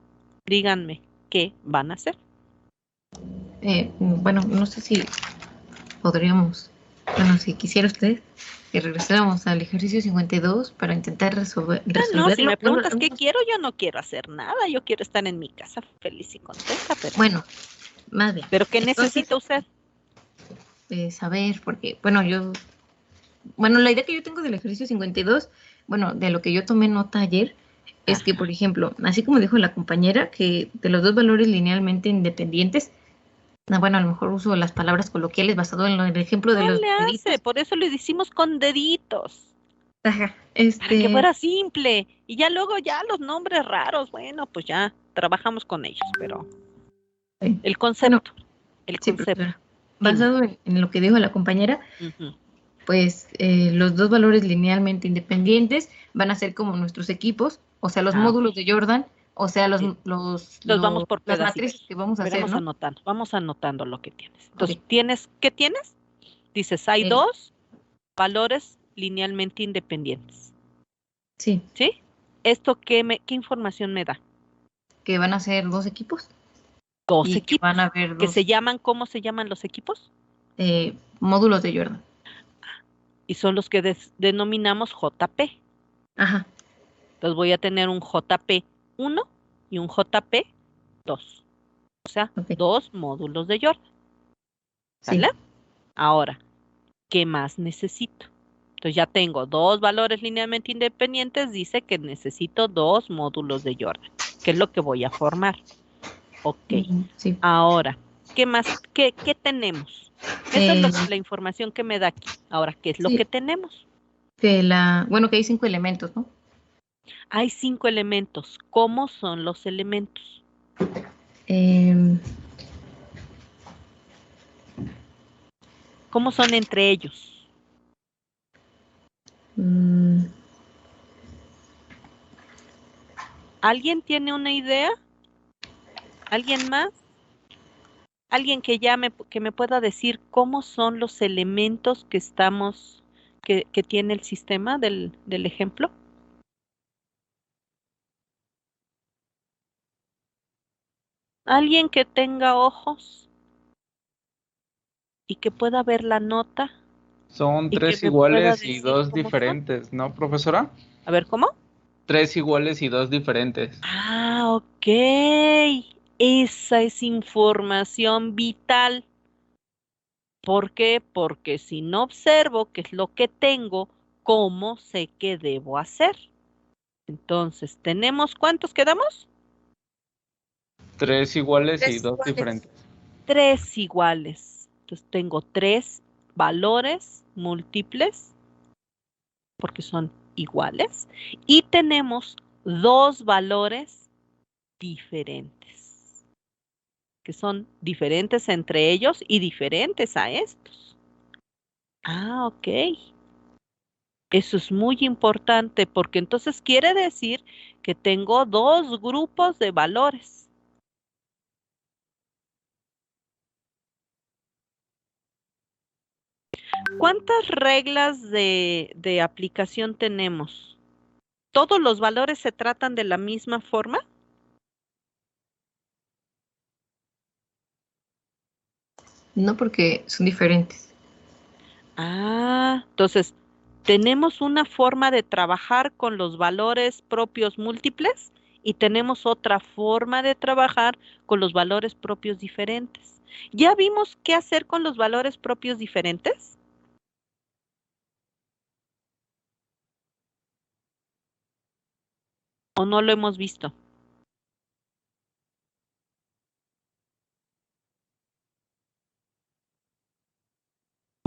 díganme, ¿qué van a hacer? Bueno, no sé si podríamos, bueno, si quisiera usted que regresáramos al ejercicio 52 para intentar resolverlo. No, si me preguntas qué quiero, yo no quiero hacer nada, yo quiero estar en mi casa feliz y contenta, pero... Bueno, más bien. ¿Pero qué necesita usted? Saber, porque, bueno, la idea que yo tengo del ejercicio 52, bueno, de lo que yo tomé nota ayer, es que, por ejemplo, así como dijo la compañera, que de los dos valores linealmente independientes, bueno, a lo mejor uso las palabras coloquiales basado en el ejemplo de los deditos. Por eso lo hicimos con deditos. Ajá, para que fuera simple. Y ya luego ya los nombres raros, bueno, pues ya trabajamos con ellos, pero el concepto, basado en lo que dijo la compañera, pues los dos valores linealmente independientes van a ser como nuestros equipos, o sea, los módulos de Jordan, o sea, los vamos por las matrices que vamos a hacer, ¿no? Vamos anotando lo que tienes. Entonces, ¿qué tienes? Dices, hay dos valores linealmente independientes. Sí. ¿Sí? ¿Esto qué información me da? Que van a ser dos equipos. Dos equipos. Van a haber ¿Que ¿cómo se llaman los equipos? Módulos de Jordan. Y son los que denominamos JP. Ajá. Entonces voy a tener un JP1 y un JP2. O sea, dos módulos de Jordan. ¿Vale? Sí. Ahora, ¿qué más necesito? Entonces ya tengo dos valores linealmente independientes, dice que necesito dos módulos de Jordan, que es lo que voy a formar. Ok. Sí. Ahora, ¿qué más? ¿Qué tenemos? Esa es la información que me da aquí. Ahora, ¿qué es lo que tenemos? Bueno, que hay 5 elementos, ¿no? Hay 5 elementos. ¿Cómo son los elementos? Em, ¿Cómo son entre ellos? mm, ¿Alguien tiene una idea? ¿Alguien más? ¿Alguien que me pueda decir cómo son los elementos que tiene el sistema del ejemplo? ¿Alguien que tenga ojos y que pueda ver la nota Son y que 3 me pueda iguales y decir 2 cómo son? diferentes, ¿no, profesora? A ver, ¿cómo? 3 iguales y 2 diferentes. Ah, ok. Esa es información vital. ¿Por qué? Porque si no observo qué es lo que tengo, ¿cómo sé qué debo hacer? Entonces, ¿tenemos cuántos quedamos? 3 iguales y 3 2 iguales. diferentes. 3 iguales. Entonces, tengo 3 valores múltiples porque son iguales y tenemos 2 valores diferentes, que son diferentes entre ellos y diferentes a estos. Ah, ok. Eso es muy importante porque entonces quiere decir que tengo 2 grupos de valores. ¿Cuántas reglas de aplicación tenemos? ¿Todos los valores se tratan de la misma forma? No, porque son diferentes. Ah, entonces, tenemos una forma de trabajar con los valores propios múltiples y tenemos otra forma de trabajar con los valores propios diferentes. ¿Ya vimos qué hacer con los valores propios diferentes? ¿O no lo hemos visto?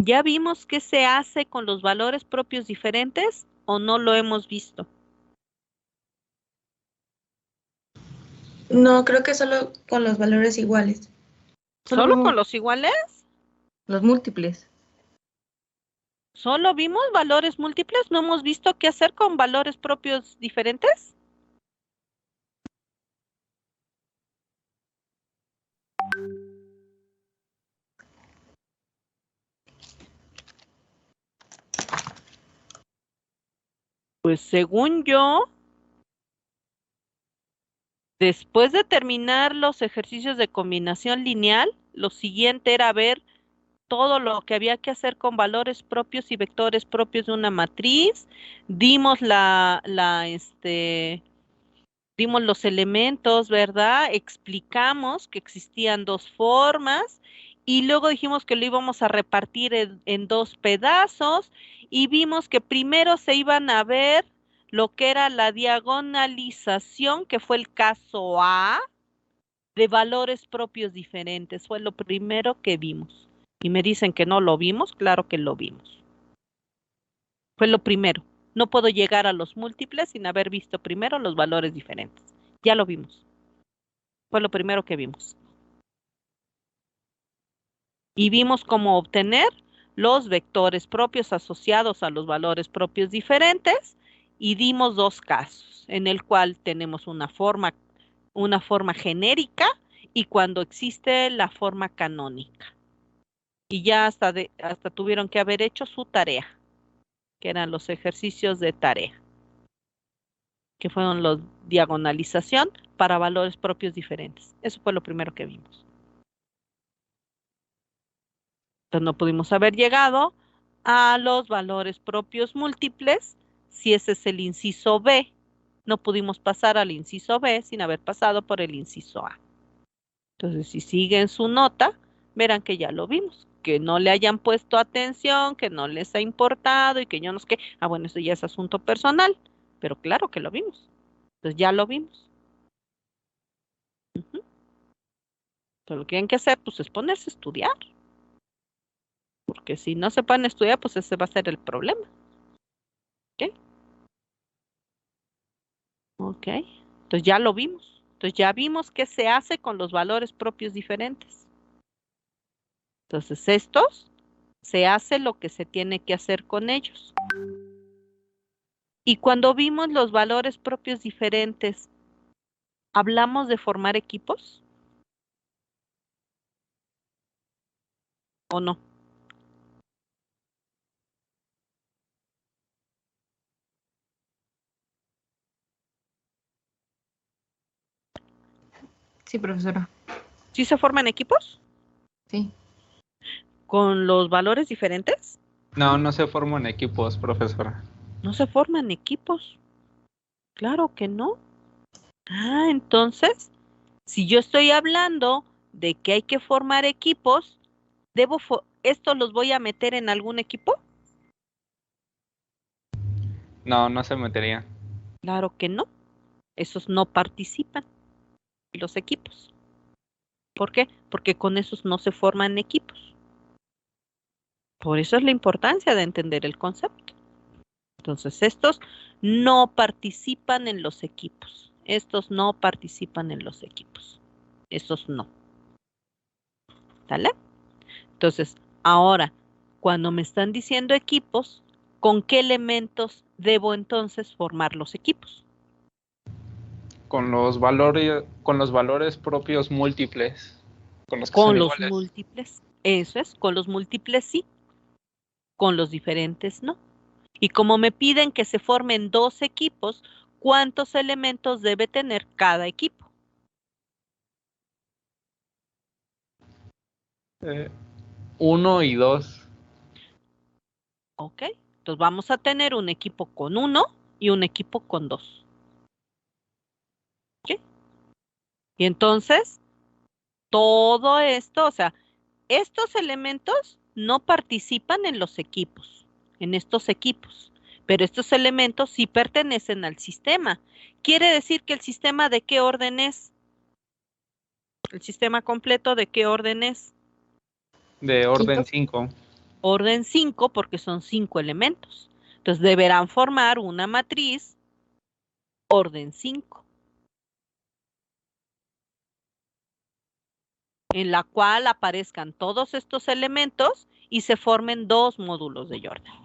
¿Ya vimos qué se hace con los valores propios diferentes o no lo hemos visto? No, creo que solo con los valores iguales. Solo ¿Solo con vimos los iguales? los múltiples. ¿Solo vimos valores múltiples? ¿No hemos visto qué hacer con valores propios diferentes? Pues según yo, después de terminar los ejercicios de combinación lineal, lo siguiente era ver todo lo que había que hacer con valores propios y vectores propios de una matriz. Dimos dimos los elementos, ¿verdad? Explicamos que existían 2 formas y luego dijimos que lo íbamos a repartir en 2 pedazos y vimos que primero se iban a ver lo que era la diagonalización, que fue el caso A, de valores propios diferentes. Fue lo primero que vimos. Y me dicen que no lo vimos, claro que lo vimos. Fue lo primero. No puedo llegar a los múltiples sin haber visto primero los valores diferentes. Ya lo vimos. Fue lo primero que vimos. Y vimos cómo obtener los vectores propios asociados a los valores propios diferentes y dimos 2 casos en el cual tenemos una forma genérica y cuando existe la forma canónica. Y ya hasta tuvieron que haber hecho su tarea, que eran los ejercicios de tarea, que fueron los diagonalización para valores propios diferentes. Eso fue lo primero que vimos. Entonces no pudimos haber llegado a los valores propios múltiples si ese es el inciso B. No pudimos pasar al inciso B sin haber pasado por el inciso A. Entonces, si siguen su nota, verán que ya lo vimos. Que no le hayan puesto atención, que no les ha importado y que yo no sé qué. Ah, bueno, eso ya es asunto personal, pero claro que lo vimos. Entonces ya lo vimos. Ujú. Entonces, lo que tienen que hacer, pues, es ponerse a estudiar. Porque si no se pueden estudiar, pues ese va a ser el problema. ¿Ok? Ok. Entonces ya lo vimos. Entonces ya vimos qué se hace con los valores propios diferentes. Entonces estos se hace lo que se tiene que hacer con ellos. Y cuando vimos los valores propios diferentes, ¿hablamos de formar equipos o no? Sí, profesora. ¿Sí se forman equipos Sí. con los valores diferentes? No, no se forman equipos, profesora. No se forman equipos. Claro que no. Ah, entonces, si yo estoy hablando de que hay que formar equipos, ¿estos los voy a meter en algún equipo? No, no se metería. Claro que no. Esos no participan en los equipos. ¿Por qué? Porque con esos no se forman equipos. Por eso es la importancia de entender el concepto. Entonces, estos no participan en los equipos. Estos no participan en los equipos. Estos no. ¿Sale? Entonces, ahora, cuando me están diciendo equipos, ¿con qué elementos debo entonces formar los equipos? Con los valores propios múltiples, con los que son Con los iguales. múltiples. Eso es, con los múltiples sí, con los diferentes no. Y como me piden que se formen dos equipos, ¿cuántos elementos debe tener cada equipo? 1 y 2. ¿Ok? Entonces vamos a tener un equipo con 1 y un equipo con 2. ¿Ok? Y entonces, todo esto, o sea, estos elementos no participan en los equipos, en estos equipos, pero estos elementos sí pertenecen al sistema. Quiere decir que el sistema ¿de qué orden es? El sistema completo ¿de qué orden es? De orden Quinto. 5. Orden 5 porque son 5 elementos. Entonces deberán formar una matriz orden 5, en la cual aparezcan todos estos elementos y se formen dos módulos de Jordan.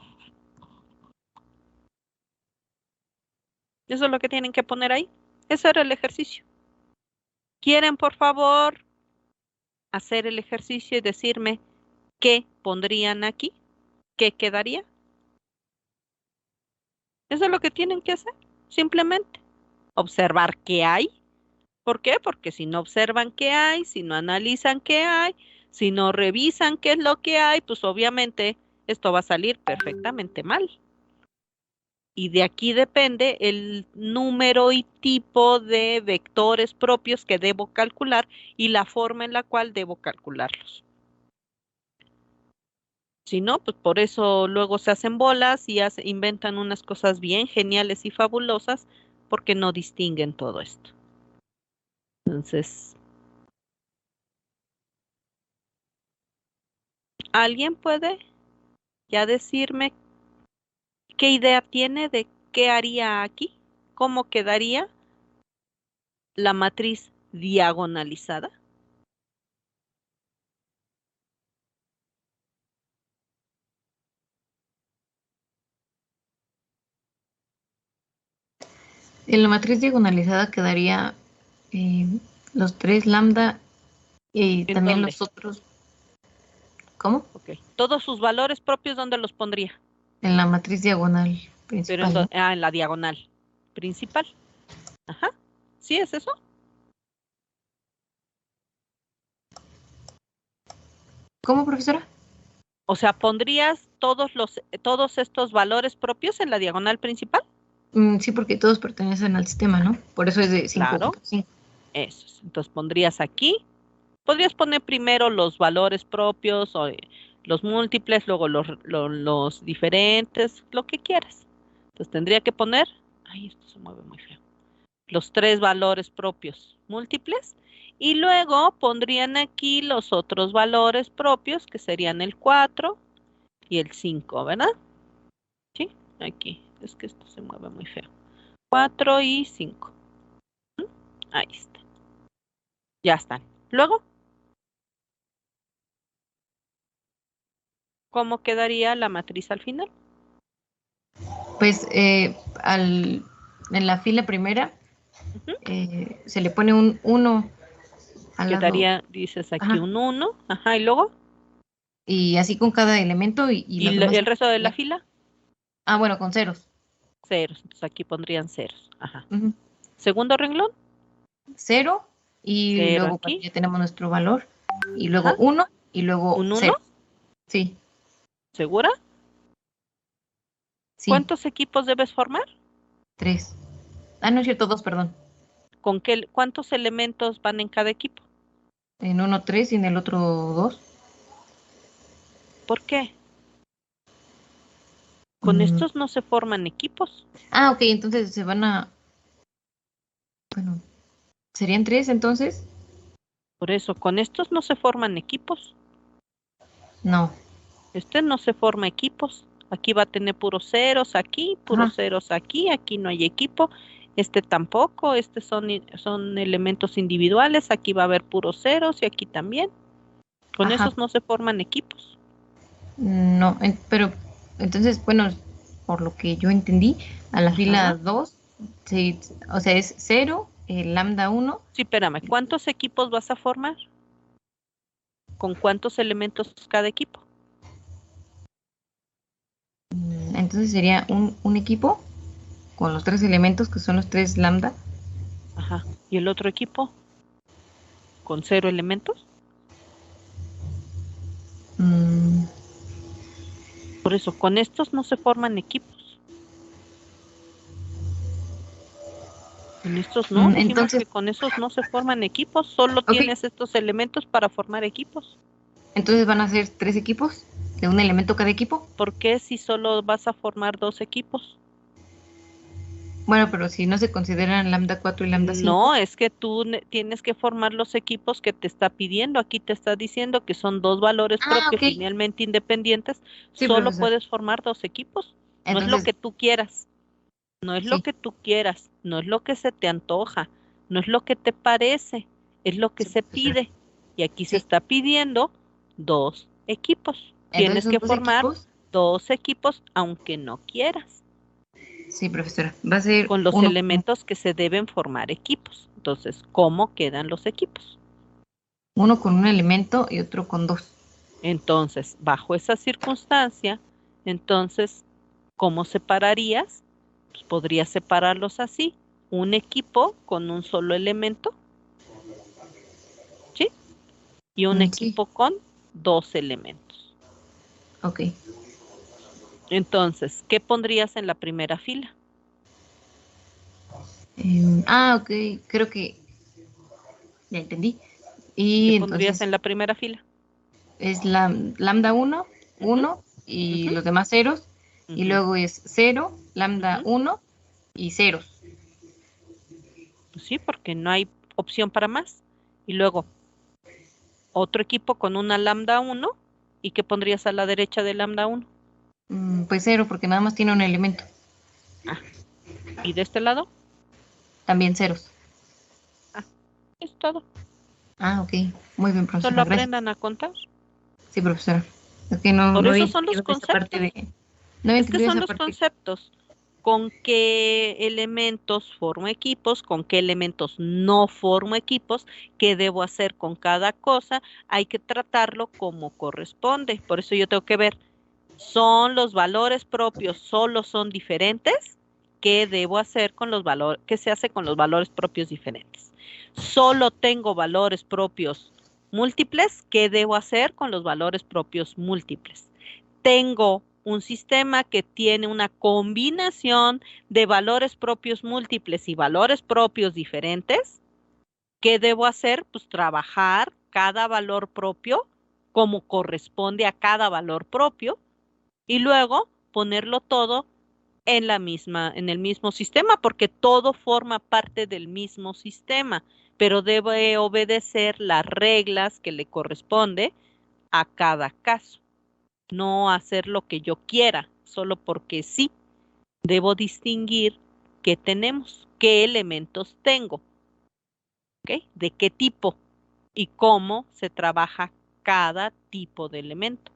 Eso es lo que tienen que poner ahí. Ese era el ejercicio. ¿Quieren, por favor, hacer el ejercicio y decirme qué pondrían aquí? ¿Qué quedaría? Eso es lo que tienen que hacer. Simplemente observar qué hay. ¿Por qué? Porque si no observan qué hay, si no analizan qué hay, si no revisan qué es lo que hay, pues obviamente esto va a salir perfectamente mal. Y de aquí depende el número y tipo de vectores propios que debo calcular y la forma en la cual debo calcularlos. Si no, pues por eso luego se hacen bolas y inventan unas cosas bien geniales y fabulosas porque no distinguen todo esto. Entonces, ¿alguien puede ya decirme qué idea tiene de qué haría aquí? ¿Cómo quedaría la matriz diagonalizada? En la matriz diagonalizada quedaría eh, los 3 lambda y ¿En también dónde? los otros. ¿Cómo? Ok. Todos sus valores propios, ¿dónde los pondría? En la matriz diagonal Pero principal, ¿no? en la diagonal principal. Ajá. ¿Sí es eso? ¿Cómo, profesora? O sea, ¿pondrías todos estos valores propios en la diagonal principal? Sí, porque todos pertenecen al sistema, ¿no? Por eso es de 5 Claro, por 5. eso es. Entonces pondrías aquí, podrías poner primero los valores propios o los múltiples, luego los diferentes, lo que quieras. Entonces tendría que poner, ay, esto se mueve muy feo, los 3 valores propios múltiples y luego pondrían aquí los otros valores propios que serían el 4 y el 5, ¿verdad? Sí, aquí es que esto se mueve muy feo. 4 y 5. Ahí está. Ya están. Luego, ¿cómo quedaría la matriz al final? Pues en la fila primera Ujú. se le pone un 1 al lado. Quedaría, dices aquí Ajá. un 1. Ajá, y luego. Y así con cada elemento y ¿Y los demás. el resto de la fila? Ah, bueno, con ceros. Ceros. Entonces aquí pondrían ceros. Ajá. Ujú. Segundo renglón. 0 y 0 luego aquí. ya tenemos nuestro valor. Y luego Ajá. 1 y luego ¿Un 1? 0. Sí, ¿Segura? sí, ¿Cuántos equipos debes formar? 3. Ah, no es cierto, 2, perdón. ¿Cuántos elementos van en cada equipo? En uno 3 y en el otro 2. ¿Por qué? Con estos no se forman equipos. Ah, ok, entonces se van a... Bueno, ¿serían 3 entonces? Por eso, con estos no se forman equipos. No. Este no se forma equipos. Aquí va a tener puros ceros aquí, puros Ajá. ceros aquí, aquí no hay equipo. Este tampoco, son elementos individuales, aquí va a haber puros ceros y aquí también. Con Ajá. esos no se forman equipos. No, pero entonces, bueno, por lo que yo entendí, a la fila Ajá. 2, sí, o sea, es 0, el lambda 1. Sí, espérame, ¿cuántos equipos vas a formar? ¿Con cuántos elementos cada equipo? Entonces sería un equipo con los 3 elementos que son los 3 lambda. Ajá. ¿Y el otro equipo? ¿Con 0 elementos? Mm, Por eso, con estos no se forman equipos. Con estos no, dijimos que entonces, con esos no se forman equipos, solo ok, tienes estos elementos para formar equipos. entonces van a ser 3 equipos de un elemento cada equipo. ¿Por qué si solo vas a formar 2 equipos? Bueno, pero si no se consideran lambda 4 y lambda 5. No, es que tú tienes que formar los equipos que te está pidiendo. Aquí te está diciendo que son 2 valores Ah, propios ok. linealmente independientes. Sí, Solo profesor. puedes formar 2 equipos. No es lo Entonces, que tú quieras. No es lo sí, que tú quieras. No es lo que se te antoja. No es lo que te parece. Es lo que sí, se profesora. pide. Y aquí se Sí. está pidiendo 2 equipos. Entonces Tienes son que 2 formar equipos. 2 equipos aunque no quieras, Sí, profesora. Va a ser con los uno, elementos que se deben formar equipos. Entonces, ¿cómo quedan los equipos? uno con un elemento y otro con 2. Entonces, bajo esa circunstancia, entonces, ¿cómo separarías? Pues podrías separarlos así. Un equipo con un solo elemento, ¿sí? Y un Sí, equipo con 2 elementos. ok. Entonces, ¿qué pondrías en la primera fila? Ok, creo que ya entendí. ¿Qué Y pondrías entonces en la primera fila? es la lambda 1, Ujú, 1 y ujú, los demás ceros. Y ujú, luego es 0, lambda ujú. 1 y ceros. Pues sí, porque no hay opción para más. Y luego, otro equipo con una lambda 1. ¿Y qué pondrías a la derecha de lambda 1? Pues 0 porque nada más tiene un elemento. Ah, ¿y de este lado? También ceros. Ah, es todo. Ah, ok. Muy bien, Solo profesora. Gracias. aprendan a contar. Sí, profesora. Es que no, Por no había eso son los entendido esa parte conceptos. de... No había Es que entendido son esa los parte. conceptos. ¿Con qué elementos formo equipos? ¿Con qué elementos no formo equipos? ¿Qué debo hacer con cada cosa? Hay que tratarlo como corresponde. Por eso yo tengo que ver, ¿son los valores propios solo son diferentes? ¿Qué debo hacer con los valores? ¿Qué se hace con los valores propios diferentes? Solo tengo valores propios múltiples. ¿Qué debo hacer con los valores propios múltiples? Tengo un sistema que tiene una combinación de valores propios múltiples y valores propios diferentes. ¿Qué debo hacer? Pues trabajar cada valor propio como corresponde a cada valor propio y luego ponerlo todo en el mismo sistema, porque todo forma parte del mismo sistema, pero debe obedecer las reglas que le corresponde a cada caso, no hacer lo que yo quiera, solo porque sí. debo distinguir qué tenemos, qué elementos tengo, ¿ok? De qué tipo y cómo se trabaja cada tipo de elemento.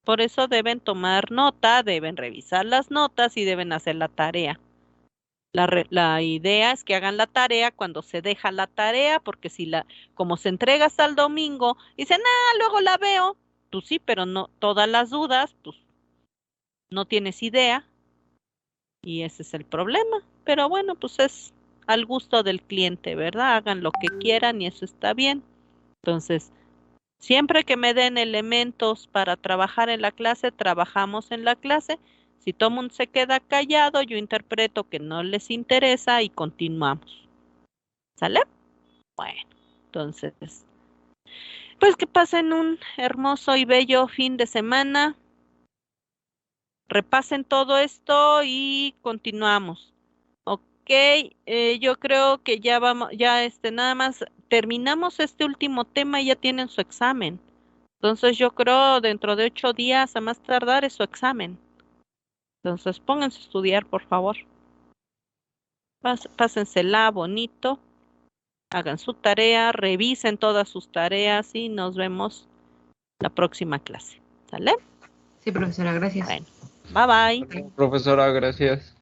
Por eso deben tomar nota, deben revisar las notas y deben hacer la tarea. La idea es que hagan la tarea cuando se deja la tarea, porque como se entrega hasta el domingo, dicen, luego la veo, pues sí, pero no, todas las dudas, pues no tienes idea, y ese es el problema. Pero bueno, pues es al gusto del cliente, ¿verdad? Hagan lo que quieran y eso está bien. Entonces, siempre que me den elementos para trabajar en la clase, trabajamos en la clase. Si todo el mundo se queda callado, yo interpreto que no les interesa y continuamos. ¿Sale? Bueno, entonces, pues que pasen un hermoso y bello fin de semana. Repasen todo esto y continuamos. Ok, yo creo que ya vamos, nada más terminamos este último tema y ya tienen su examen. Entonces yo creo dentro de 8 días a más tardar es su examen. Entonces pónganse a estudiar, por favor. Pásensela bonito, hagan su tarea, revisen todas sus tareas y nos vemos la próxima clase. ¿Sale? Sí, profesora, gracias. Bueno, bye bye. Profesora, gracias.